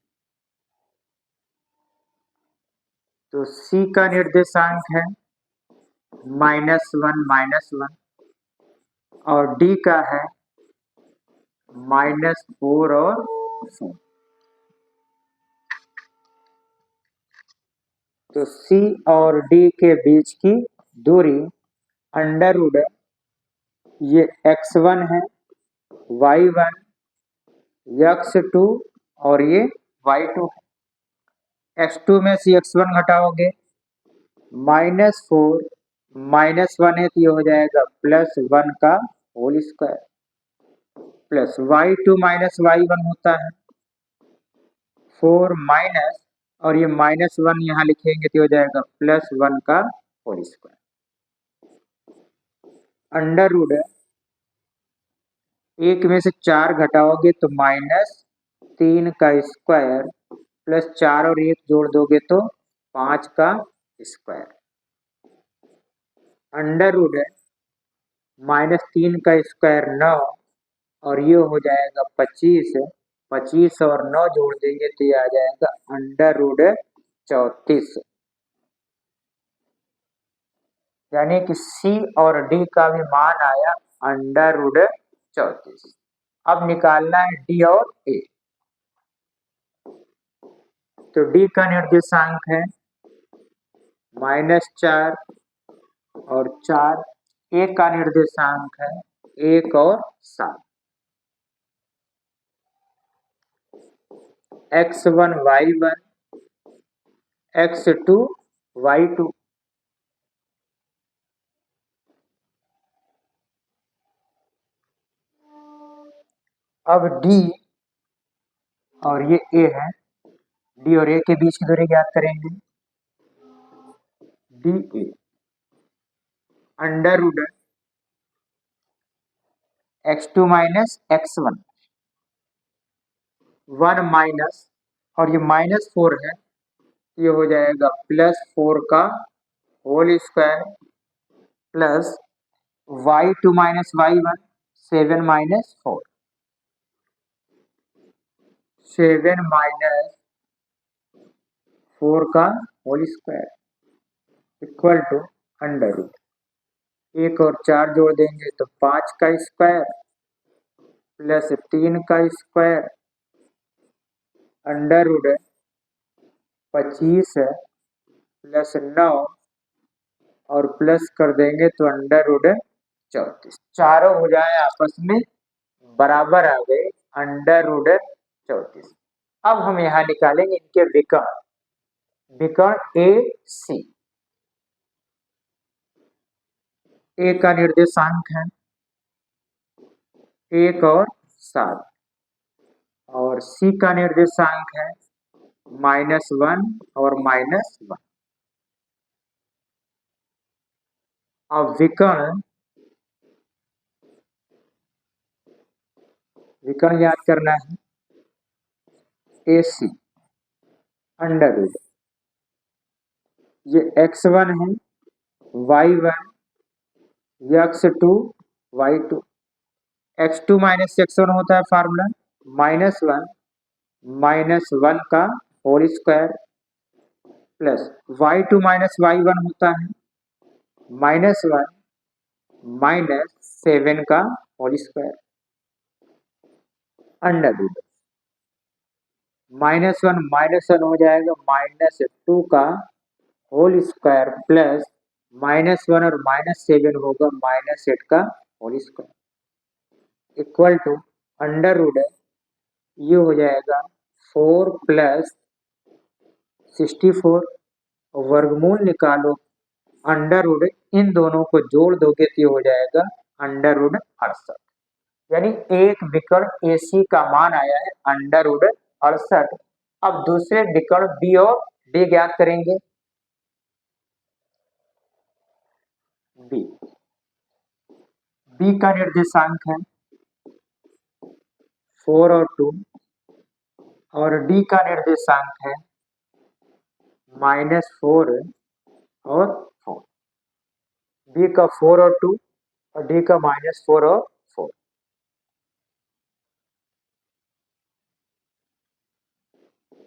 Speaker 1: तो सी का निर्देशांक है -1 -1 और डी का है -4 और 4। तो सी और डी के बीच की दूरी √ ये x1 है, y1 x2 और ये y2 है। x2 में से x1 घटाओगे, -4 -1 है तो ये हो जाएगा +1 का whole square, plus y2 minus y1 होता है 4 माइनस, और ये -1 यहाँ लिखेंगे तो हो जाएगा +1 का होल स्क्वायर, अंडर रूट है, एक में से 4 घटाओगे तो -3 का स्क्वायर, प्लस 4 और 1 जोड़ दोगे तो 5 का स्क्वायर, अंडर रूट है, -3 का स्क्वायर 9, और ये हो जाएगा 25, 25 और 9 जोड़ देंगे तो ये आ जाएगा अंडर रूट 34, यानी कि सी और डी का भी मान आया अंडर रूट 34। अब निकालना है डी और ए। तो डी का निर्देशांक है -4 और 4, ए का निर्देशांक है 1 और 7, x1 y1 x2 y2। अब डी और ये ए है, डी और ए के बीच की दूरी ज्ञात करेंगे, D A under root x2 minus x1, 1 minus, और ये -4 है, ये हो जाएगा +4 का whole square, plus y2 minus y1 7 minus 4, 7 minus 4 का whole square equal to under root, 1 और 4 जोड़ देंगे तो 5 का स्क्वायर, प्लस 3 का स्क्वायर, अंडर रूट 25 है, प्लस 9 और प्लस कर देंगे तो अंडर रूट 34, चारों भुजाएं आपस में बराबर आ गए, अंडर रूट 34। अब हम यहाँ निकालेंगे इनके विकर्ण, विकर्ण ए सी। ए का निर्देशांक है 1 और 7, और सी का निर्देशांक है -1 और -1। अब विकर्ण याद करना है ए सी अंडर रूट, ये x1 है, y1, x2 y2, x2 minus x1 होता है फार्मूला -1 का whole square, plus y2 minus y1 होता है -1 का होल स्क्वायर, अंडर रूट -1 हो जाएगा -2 का होल स्क्वायर, प्लस -1 और -7 होगा -8 का whole square equal to under root ये हो जाएगा 4 प्लस 64, वर्गमूल निकालो, अंडर रूट इन दोनों को जोड़ दोगे तो ये हो जाएगा अंडर रूट 68, यानी एक विकर्ण AC का मान आया है अंडर रूट 68। अब दूसरे विकर्ण बी और डी ज्ञात करेंगे, बी बी का निर्देशांक है 4 और 2, और डी का निर्देशांक है -4 और 4, बी का 4 और 2 और डी का -4 और 4।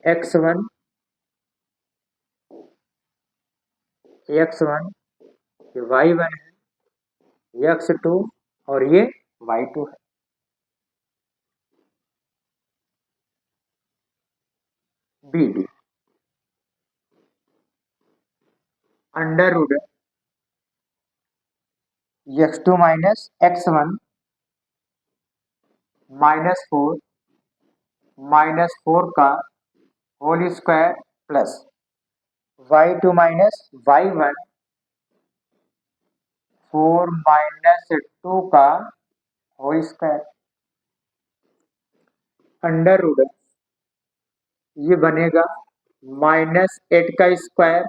Speaker 1: x1 ये y1 है, x2 और ये y2 है, B D under root x2 minus x1 -4 -4 का whole square plus y2 minus y1 4 minus 2 का होल स्क्वायर अंडर रूट ये बनेगा -8 का स्क्वायर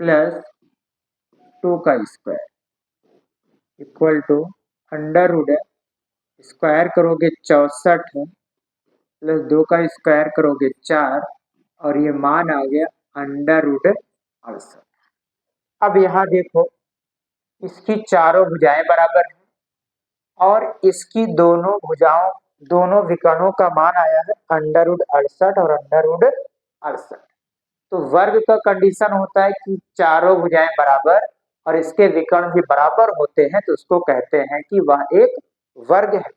Speaker 1: प्लस 2 का square equal to under root square करोगे 64 प्लस 2 का स्क्वायर करोगे 4 और ये मान आ गया अंडर रूट 68। अब यहाँ देखो इसकी चारों भुजाएं बराबर हैं और इसकी दोनों भुजाओं दोनों विकर्णों का मान आया है अंडर रूट 68 और अंडर रूट 68। तो वर्ग का कंडीशन होता है कि चारों भुजाएं बराबर और इसके विकर्ण भी बराबर होते हैं तो उसको कहते हैं कि वह एक वर्ग है।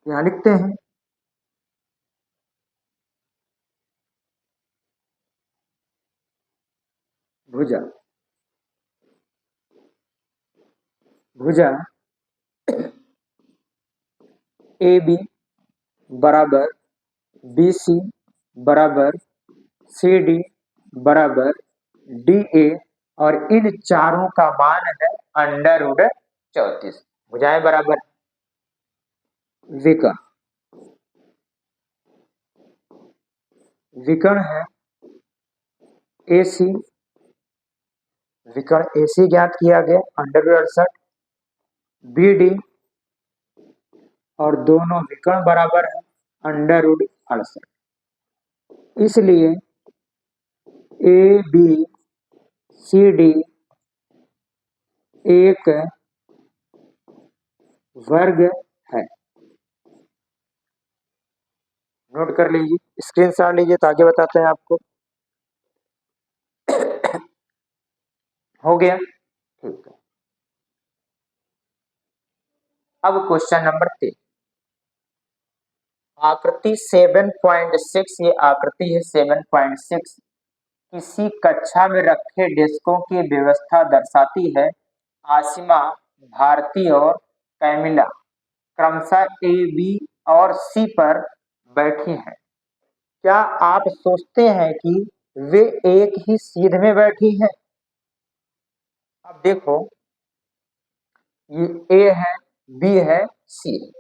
Speaker 1: यहाँ लिखते हैं भुजा भुजा ए बी बराबर बी सी बराबर सी डी बराबर डी ए और इन चारों का मान है अंडर रूट 34। भुजाएं बराबर विकर्ण विकर्ण है ए सी विकर्ण ए सी ज्ञात किया गया अंडर रूट 68 बी डी और दोनों विकर्ण बराबर है अंडर रूट 68। इसलिए ए बी सी डी एक वर्ग है। नोट कर लीजिए स्क्रीनशॉट लीजिए तो आगे बताते हैं आपको। हो गया ठीक है। अब क्वेश्चन नंबर 3 आकृति 7.6 ये आकृति है 7.6 किसी कक्षा में रखे डेस्कों की व्यवस्था दर्शाती है। आसिमा भारती और कैमिला क्रमशः ए बी और सी पर बैठी हैं। क्या आप सोचते हैं कि वे एक ही सीध में बैठी हैं? अब देखो ये ए है बी है सी है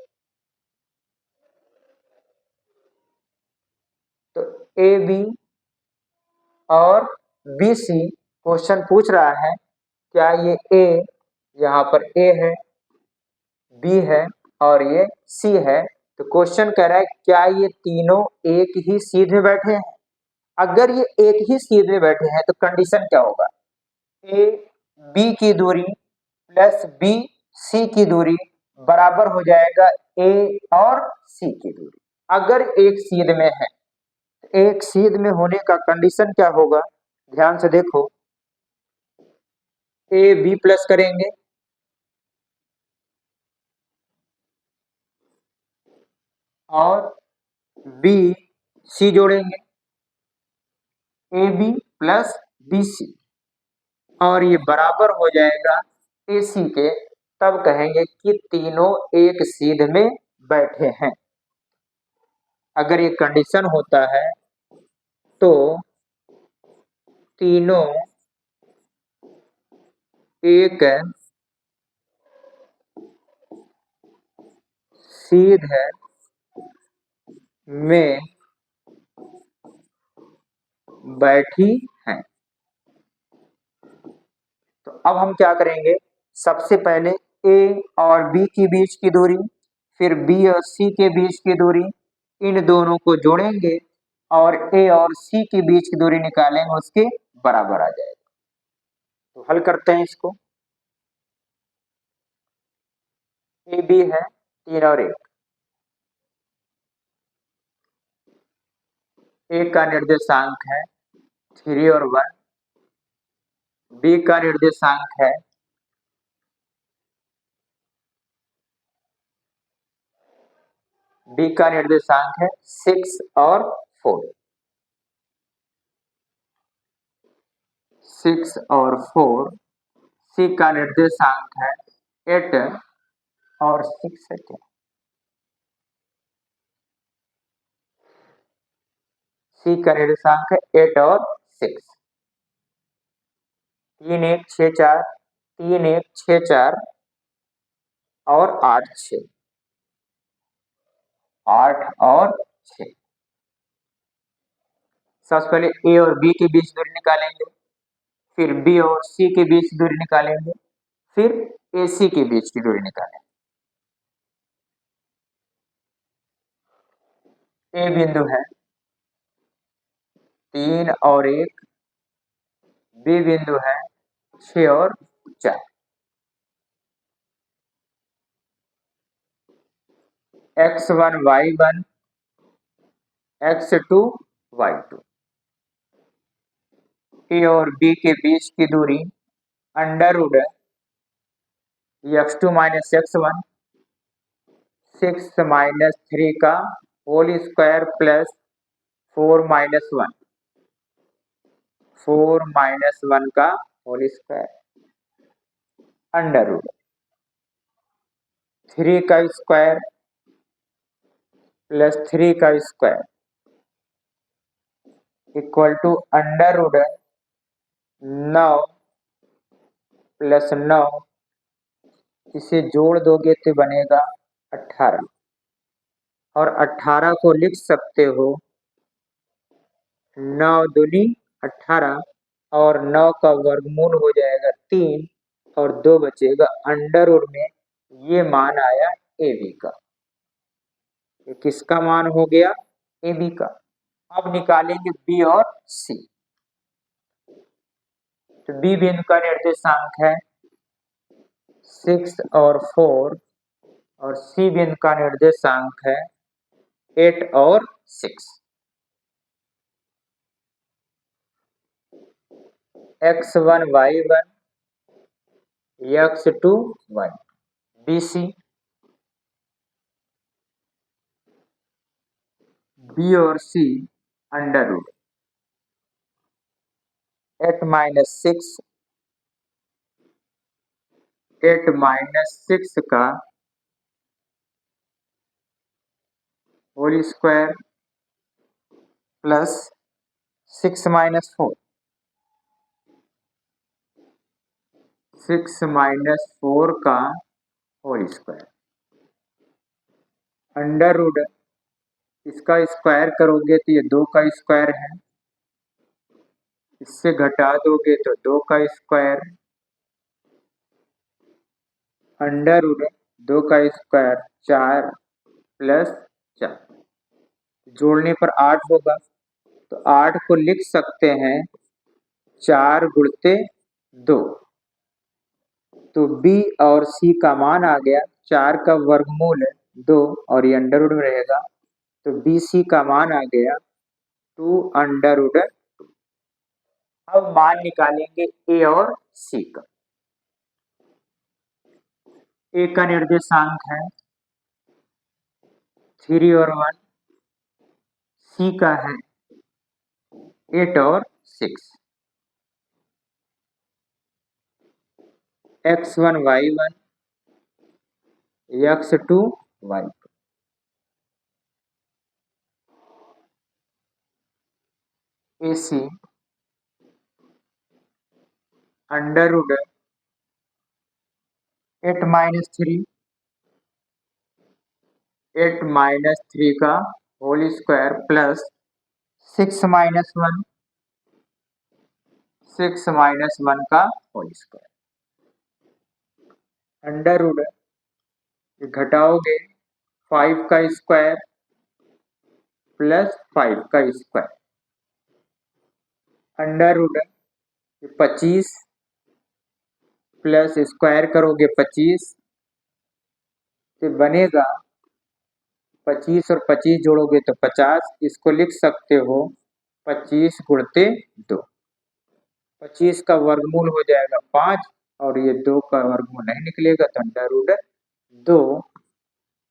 Speaker 1: तो ए बी और बी सी क्वेश्चन पूछ रहा है क्या ये ए यहाँ पर ए है बी है और ये सी है तो क्वेश्चन कह रहा है क्या ये तीनों एक ही सीध में बैठे हैं। अगर ये एक ही सीध में बैठे हैं तो कंडीशन क्या होगा ए बी की दूरी प्लस बी सी की दूरी बराबर हो जाएगा ए और सी की दूरी। अगर एक सीध में है एक सीध में होने का कंडीशन क्या होगा ध्यान से देखो ए बी प्लस करेंगे और बी सी जोड़ेंगे A B plus B C और ये बराबर हो जाएगा ए सी के। तब कहेंगे कि तीनों एक सीध में बैठे हैं। अगर ये कंडीशन होता है तो तीनों एक सीध में बैठी हैं। तो अब हम क्या करेंगे सबसे पहले ए और बी के बीच की दूरी फिर बी और सी के बीच की दूरी इन दोनों को जोड़ेंगे और ए और सी के बीच की दूरी निकालेंगे उसके बराबर आ जाएगा। तो हल करते हैं इसको ए बी है 3 और 1 ए का निर्देशांक है 3 और 1 बी का निर्देशांक है बी का निर्देशांक है 6 और 4 6 और 4 सी का निर्देशांक है 8 और 6 है 10। सी का निर्देशांक है 8 और 6। 3 1 6 4, 3 1 6 4 और 8 6, 8 और 6। सबसे पहले ए और बी के बीच दूरी निकालेंगे, फिर बी और सी के बीच दूरी निकालेंगे, फिर ए सी के बीच की दूरी निकालेंगे। ए बिंदु है 3 और 1, बी बिंदु है 6 और 4। x1 y1 x2 y2। ए और बी के बीच की दूरी under root x2 minus x1 6 minus 3 का whole square plus 4 minus 1, 4 minus 1 का होल स्क्वायर अंडर रूट 3 का स्क्वायर प्लस 3 का square equal to under root 9 plus 9, इसे जोड़ दोगे तो बनेगा 18, और 18 को लिख सकते हो 9 दूनी 18, और 9 का वर्गमूल हो जाएगा 3 और 2 बचेगा। अंडर रूट में ये मान आया ए बी का। ये किसका मान हो गया? ए बी का। अब निकालेंगे बी और सी। तो बी बिंदु का निर्देशांक है 6 और 4, और सी बिंदु का निर्देशांक है 8 और 6। x1 y1 x2 y, B C. B और C under root 8 minus 6, 8 minus 6 का whole square plus 6 minus 4, 6 minus 4 का होल स्क्वायर अंडर रूट, इसका स्क्वायर करोगे तो ये 2 का स्क्वायर है, इससे घटा दोगे तो 2 का स्क्वायर अंडर रूट 2 का स्क्वायर 4 प्लस 4, जोड़ने पर 8 होगा। तो 8 को लिख सकते हैं 4 गुणते 2। तो बी और सी का मान आ गया 4 का वर्गमूल 2, और ये अंडर रूट में रहेगा, तो बी सी का मान आ गया 2 अंडर रूट। अब मान निकालेंगे ए और सी का। ए का निर्देशांक है 3 और 1, सी का है 8 और 6। x1 y1 x2 y2। A C under root 8 minus 3, 8 minus 3 का whole square plus 6 minus 1, 6 minus 1 का होल स्क्वायर अंडर रूट, घटाओगे 5 का स्क्वायर प्लस 5 का square under root 25 plus square करोगे 25, तो बनेगा 25 और 25 जोड़ोगे तो 50। इसको लिख सकते हो 25 गुणते 2। 25 का वर्गमूल हो जाएगा 5, और ये 2 का वर्गमूल नहीं निकलेगा तो अंडर रूट 2।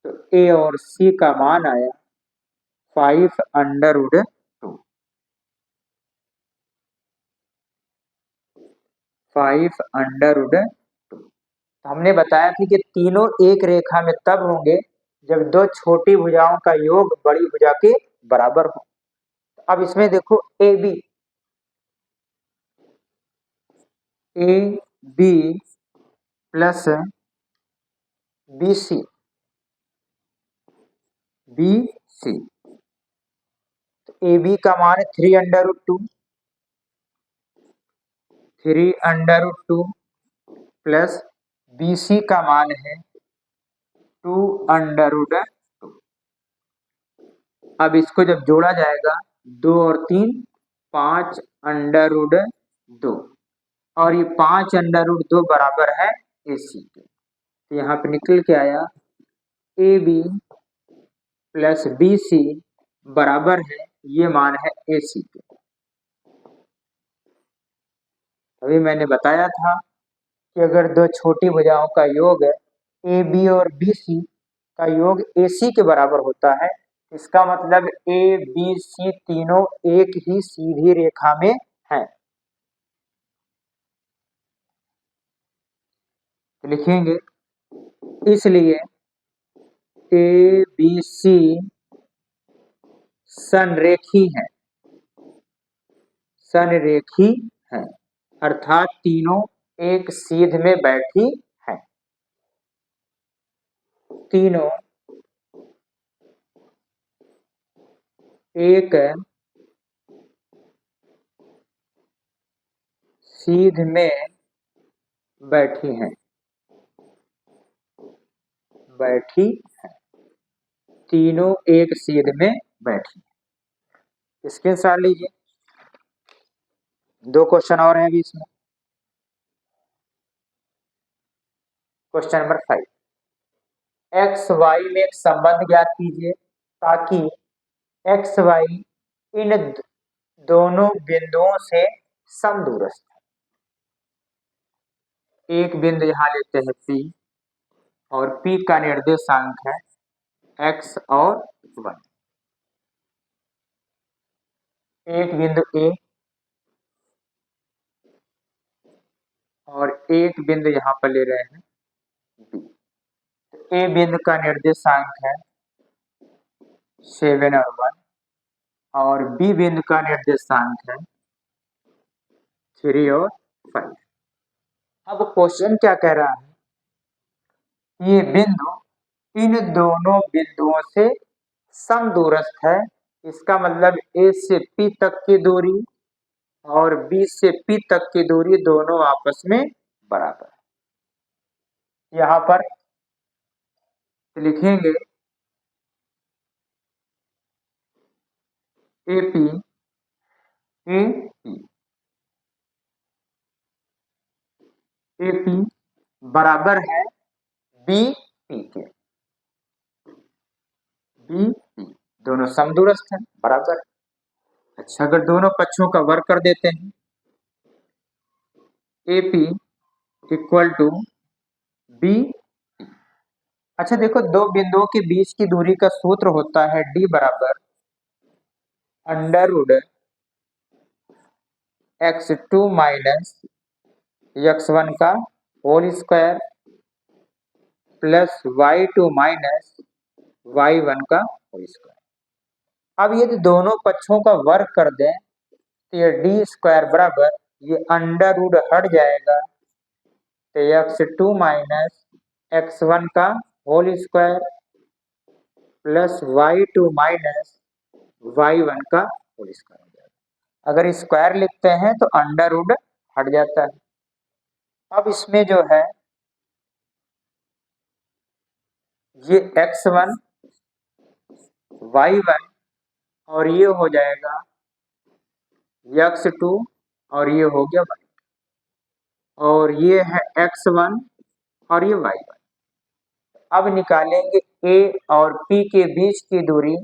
Speaker 1: तो ए और सी का मान आया 5 अंडर रूट 2, 5 अंडर रूट 2। हमने बताया था कि तीनों एक रेखा में तब होंगे जब दो छोटी भुजाओं का योग बड़ी भुजा के बराबर हो। अब इसमें देखो A B plus B C. तो ए बी का मान है 3√2, 3√2 प्लस बी सी का मान है 2√2। अब इसको जब जोड़ा जाएगा 2 और 3 5√2, और ये 5√2 बराबर है ए सी के। तो यहाँ पे निकल के आया A B plus B C बराबर है, ये मान है ए सी के। अभी मैंने बताया था कि अगर दो छोटी भुजाओं का योग ए बी और बी सी का योग ए सी के बराबर होता है, इसका मतलब ए बी सी तीनों एक ही सीधी रेखा में हैं। तो लिखेंगे इसलिए ए बी सी संरेखी है, संरेखी है, अर्थात तीनों एक सीध में बैठी है, तीनों एक सीध में बैठी हैं, बैठी है, तीनों एक सीध में बैठी। स्क्रीनशॉट लीजिए, 2 क्वेश्चन और हैं अभी इसमें। क्वेश्चन नंबर 5, एक्स वाई में एक संबंध ज्ञात कीजिए ताकि एक्स वाई इन दोनों बिंदुओं से समदूरस्थ है। एक बिंदु यहाँ लेते हैं P, और P का निर्देशांक है x और y। एक बिंदु A और एक बिंदु यहाँ पर ले रहे हैं B। तो A बिंदु का निर्देशांक है 7 और 1, और B बिंदु का निर्देशांक है 3 और 5। अब क्वेश्चन क्या कह रहा है, ये बिंदु इन दोनों बिंदुओं से समदूरस्थ है। इसका मतलब A से P तक की दूरी और B से P तक की दूरी दोनों आपस में बराबर है। यहाँ पर लिखेंगे AP AP बराबर है BP के। BP दोनों समदूरस्थ हैं, बराबर। अच्छा, अगर दोनों पक्षों का वर्ग कर देते हैं, AP इक्वल टू B। अच्छा देखो, दो बिंदुओं के बीच की दूरी का सूत्र होता है D बराबर under root x2 minus x1 का whole square plus y2 minus y1 का होल स्क्वायर। अब यदि दोनों पक्षों का वर्ग कर दें तो ये डी स्क्वायर बराबर, ये अंडर रूट हट जाएगा तो x2 माइनस x1 का whole square plus y2 minus y1 का होल स्क्वायर हो जाएगा। अगर स्क्वायर लिखते हैं तो अंडर रूट हट जाता है। अब इसमें जो है ये x1 y1 और ये हो जाएगा x2 और ये हो गया y, और ये है x1 और ये y1। अब निकालेंगे A और P के बीच की दूरी,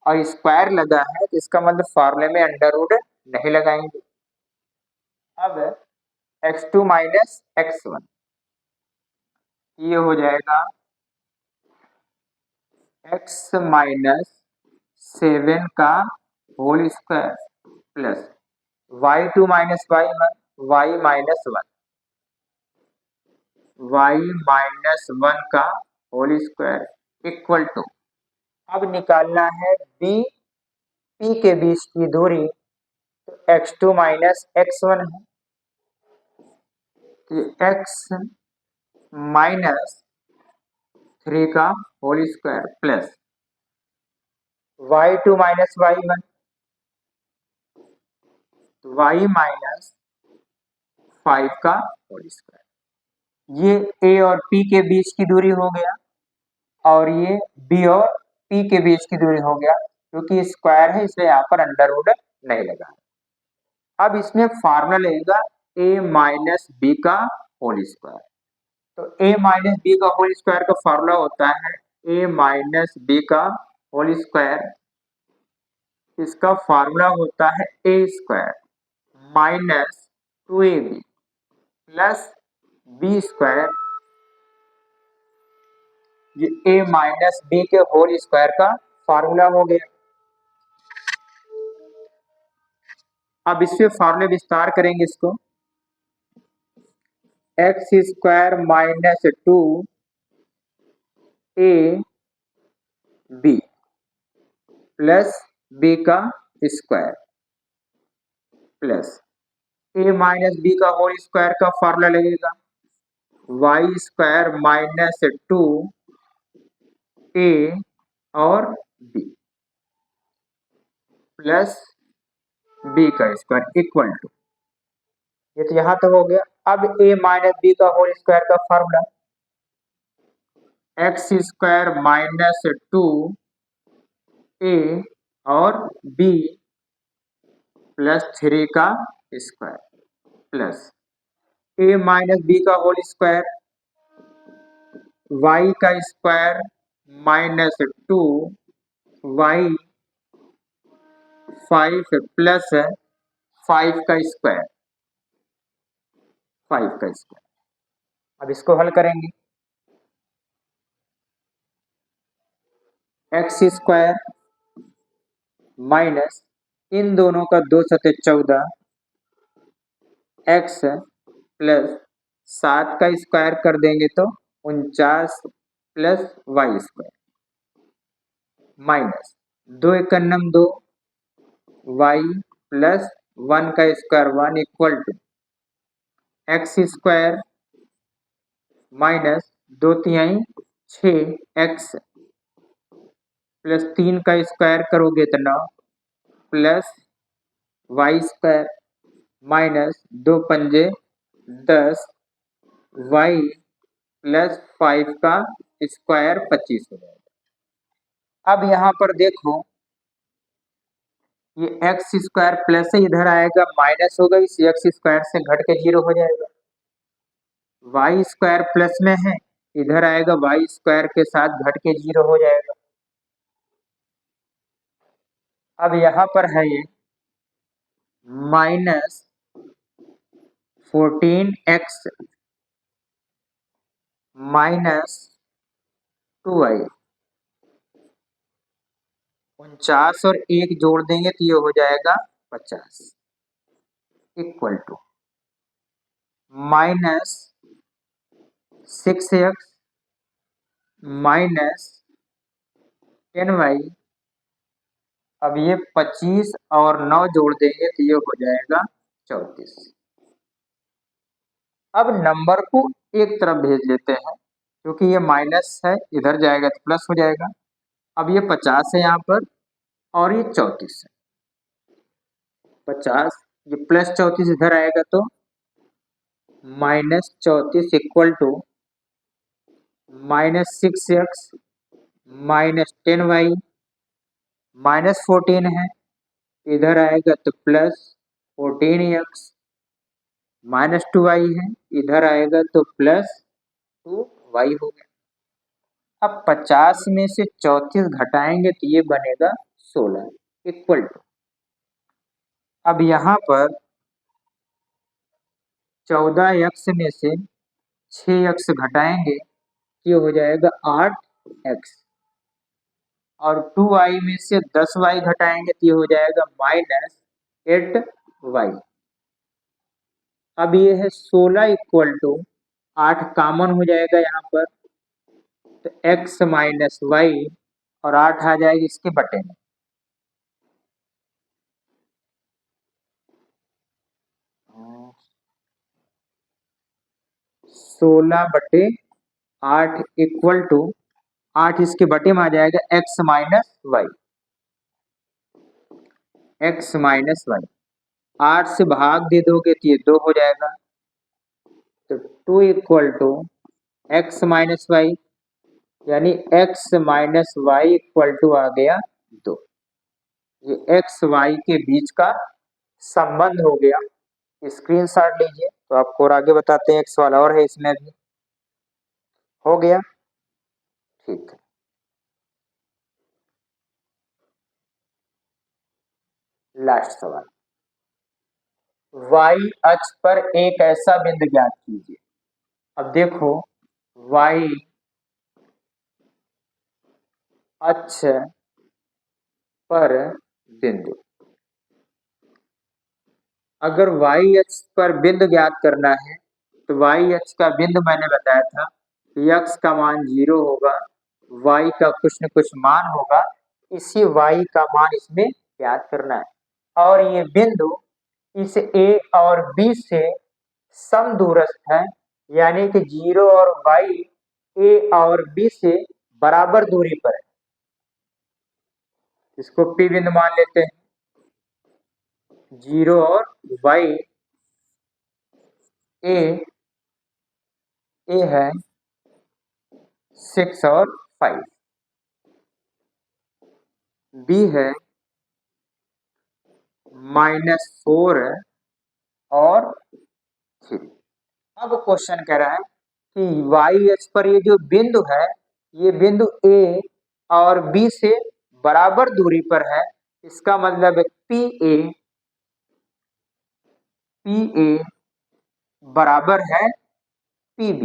Speaker 1: और स्क्वायर लगा है तो इसका मतलब फार्मूले में अंडर रूट नहीं लगाएंगे। अब x2 माइनस x1 ये हो जाएगा x माइनस 7 का whole square plus y2 minus y1 y minus 1 y minus 1 का होल स्क्वायर इक्वल टू, अब निकालना है B P के बीच की दूरी तो x2 माइनस x1 है, तो x माइनस 3 का whole square plus y2 minus y1 तो y माइनस 5 का होल स्क्वायर। ये a और p के बीच की दूरी हो गया और ये b और p के बीच की दूरी हो गया, क्योंकि स्क्वायर है इसलिए यहाँ पर अंडर रूट नहीं लगा। अब इसमें फार्मूला लगेगा a माइनस बी का होल स्क्वायर। तो a माइनस बी का होल स्क्वायर का फार्मूला होता है a माइनस बी का होल स्क्वायर, इसका फार्मूला होता है a square minus 2ab plus B square, ये a माइनस बी के होल स्क्वायर का फार्मूला हो गया। अब इससे फार्मूले विस्तार करेंगे इसको, X square minus 2a B plus B का square plus a minus B का होल स्क्वायर का फार्मूला लगेगा वाई स्क्वायर माइनस 2a और b प्लस बी का स्क्वायर इक्वल टू, ये तो यहां तक हो गया। अब a माइनस बी का होल स्क्वायर का formula x square minus 2a और b प्लस 3 का square plus a minus B का होल स्क्वायर y का स्क्वायर माइनस 2y 5 प्लस 5 का स्क्वायर 5 का स्क्वायर। अब इसको हल करेंगे, एक्स स्क्वायर माइनस इन दोनों का 2 सते 14 एक्स प्लस 7 का स्क्वायर कर देंगे तो 49 प्लस वाई स्क्वायर माइनस 2 एक 2 वाई प्लस 1 का square 1 equal to x square minus 2 तिहाई 6 एक्स प्लस 3 का स्क्वायर करोगे तो 9 प्लस वाई स्क्वायर माइनस 2 पंजे 10 वाई प्लस 5 का स्क्वायर 25 हो जाएगा। अब यहाँ पर देखो ये एक्स स्क्वायर प्लस से इधर आएगा माइनस होगा, इस एक्स स्क्वायर से घट के 0 हो जाएगा। वाई स्क्वायर प्लस में है, इधर आएगा वाई स्क्वायर के साथ घट के 0 हो जाएगा। अब यहाँ पर है ये माइनस 14x माइनस 2y 49 और 1 जोड़ देंगे तो ये हो जाएगा 50 equal to minus 6x minus 10y। अब ये 25 और 9 जोड़ देंगे तो ये हो जाएगा 34। अब नंबर को एक तरफ भेज लेते हैं, क्योंकि ये माइनस है इधर जाएगा तो प्लस हो जाएगा। अब ये 50 है यहाँ पर और ये 34 है, 50 ये प्लस 34 इधर आएगा तो minus 34 equal to minus 6x minus 10y minus 14 है, इधर आएगा तो प्लस 14x माइनस 2y है, इधर आएगा तो प्लस 2y हो गया। अब 50 में से 34 घटाएंगे तो ये बनेगा 16 इक्वल टू, अब यहाँ पर 14x में से 6x घटाएंगे ये हो जाएगा 8x और 2y में से 10y घटाएंगे तो ये हो जाएगा माइनस 8y। अब ये है 16 इक्वल टू 8 कॉमन हो जाएगा यहाँ पर तो x माइनस वाई और 8 आ जाएगी इसके बटे में। 16/8 इक्वल टू 8 इसके बटे में आ जाएगा x minus y. x minus y 8 से भाग दे दोगे तो ये 2 हो जाएगा, तो 2 equal to X minus Y, यानी x minus Y equal to आ गया 2। ये x y के बीच का संबंध हो गया। स्क्रीनशॉट लीजिए तो आपको और आगे बताते हैं। x वाला और है इसमें भी। हो गया, ठीक है। लास्ट सवाल, y अक्ष पर एक ऐसा बिंदु ज्ञात कीजिए। अब देखो, y अक्ष पर बिंदु, अगर y अक्ष पर बिंदु ज्ञात करना है तो y अक्ष का बिंदु मैंने बताया था कि x का मान 0 होगा, y का कुछ न कुछ मान होगा, इसी y का मान इसमें ज्ञात करना है। और ये बिंदु इस a और b से समदूरस्थ है, यानी कि 0 और y a और b से बराबर दूरी पर है। इसको p बिंदु मान लेते हैं। 0 और y a है 6 और 5, b है -4 और 3। अब क्वेश्चन कह रहा है कि y अक्ष पर ये जो बिंदु है, ये बिंदु a और b से बराबर दूरी पर है। इसका मतलब है PA बराबर है PB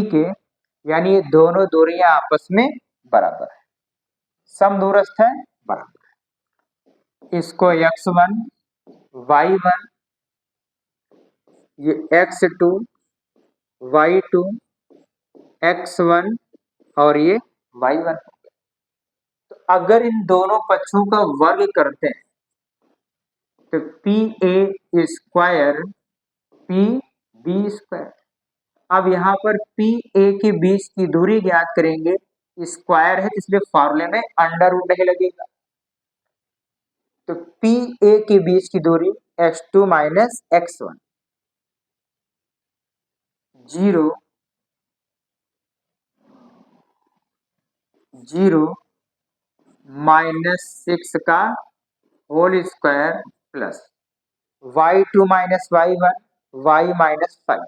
Speaker 1: के, यानी ये दोनों दूरियां आपस में बराबर है, समदूरस्थ है, बराबर। इसको x1 y1, ये x2 y2 x1 और ये y1। तो अगर इन दोनों पक्षों का वर्ग करते हैं तो PA स्क्वायर PB स्क्वायर। अब यहाँ पर PA के बीच की दूरी ज्ञात करेंगे, स्क्वायर है इसलिए फॉर्मूले में अंडर रूट नहीं लगेगा। तो PA के बीच की दूरी x2 माइनस x1, 0 -6 का whole square plus y2 minus y1 y minus 5,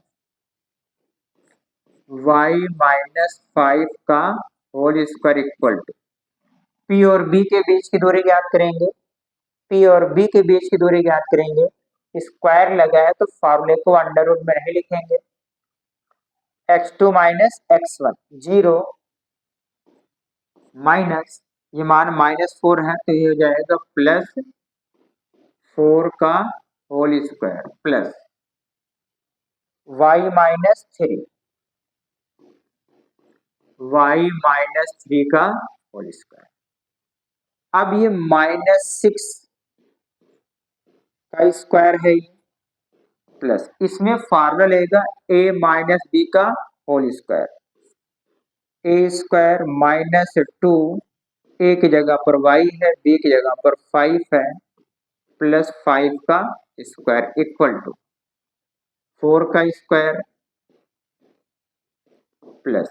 Speaker 1: y minus 5 का whole square equal to P और B के बीच की दूरी ज्ञात करेंगे। P और B के बीच की दूरी ज्ञात करेंगे, स्क्वायर लगा है तो फॉर्मूले को अंडर रूट में नहीं लिखेंगे। x2 माइनस x1 0 माइनस, ये मान -4 है तो ये हो जाएगा +4 का whole square plus y minus 3 का होल स्क्वायर। अब ये -6 का स्क्वायर है प्लस, इसमें फार्मूला लेगा a माइनस b का whole square, a square -2, a की जगह पर y है, b की जगह पर 5 है, प्लस 5 का स्क्वायर इक्वल टू 4 का square plus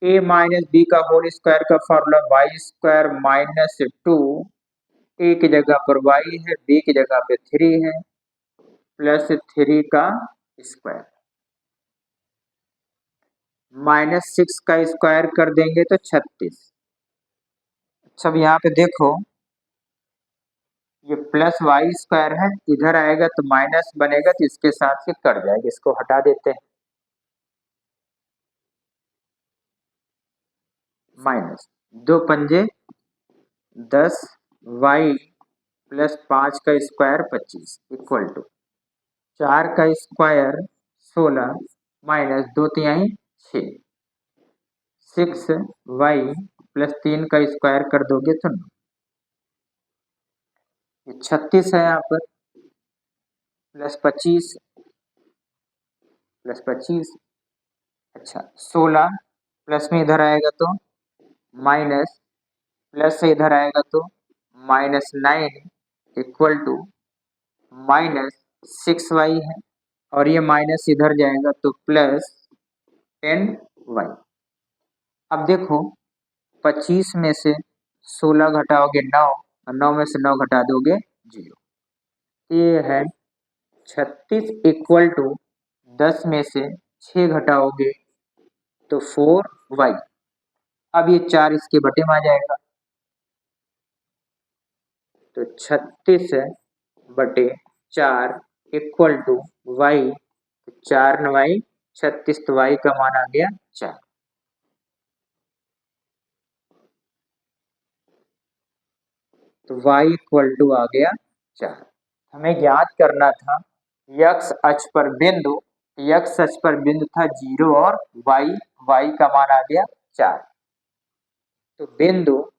Speaker 1: a minus b का होल स्क्वायर का फॉर्मूला y स्क्वायर -2, a की जगह पर y है, b की जगह पे 3 है, प्लस 3 का स्क्वायर, -6 का स्क्वायर कर देंगे तो 36। अच्छा, अब यहाँ पे देखो, ये प्लस वाई स्क्वायर है, इधर आएगा तो माइनस बनेगा तो इसके साथ ही कट जाएगा, इसको हटा देते हैं। माइनस 2 पंजे 10, वाई प्लस 5 का स्क्वायर 25 इक्वल टू 4 का स्क्वायर 16 माइनस 2 तिहाई 6, 6 वाई प्लस 3 का स्क्वायर कर दोगे तो 9, 36 है यहाँ पर प्लस 25 प्लस 25, अच्छा 16 प्लस में इधर आएगा तो माइनस, प्लस से इधर आएगा तो -9 इक्वल टू -6y है, और ये माइनस इधर जाएगा तो +10y। अब देखो 25 में से 16 घटाओगे 9, और 9 में से 9 घटा दोगे 0। ये है 36 इक्वल टू 10 में से 6 घटाओगे तो 4y। अब ये 4 इसके बटे में आ जाएगा, तो 36/4 इक्वल टू y, 4 9 36, तो y का मान आ गया 4। तो y इक्वल टू आ गया 4। हमें ज्ञात करना था x अक्ष पर बिंदु, x अक्ष पर बिंदु था 0 और y का मान आ गया 4। तो बिंदु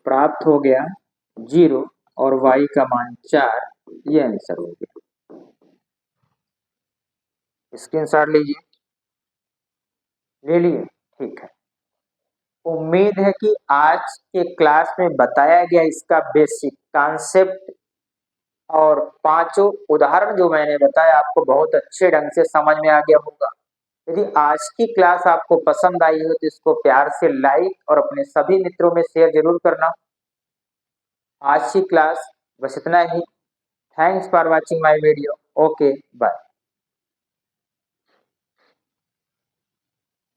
Speaker 1: प्राप्त हो गया 0 और y का मान 4, ये आंसर हो गया। स्क्रीनशॉट लीजिए, ले लिए, ठीक है। उम्मीद है कि आज के क्लास में बताया गया इसका बेसिक कॉन्सेप्ट और पांचों उदाहरण जो मैंने बताया आपको बहुत अच्छे ढंग से समझ में आ गया होगा। यदि आज की क्लास आपको पसंद आई हो तो इसको प्यार से लाइक और अपने सभी मित्रों में शेयर जरूर करना। आज की क्लास बस इतना ही। Thanks for watching my video. Okay bye.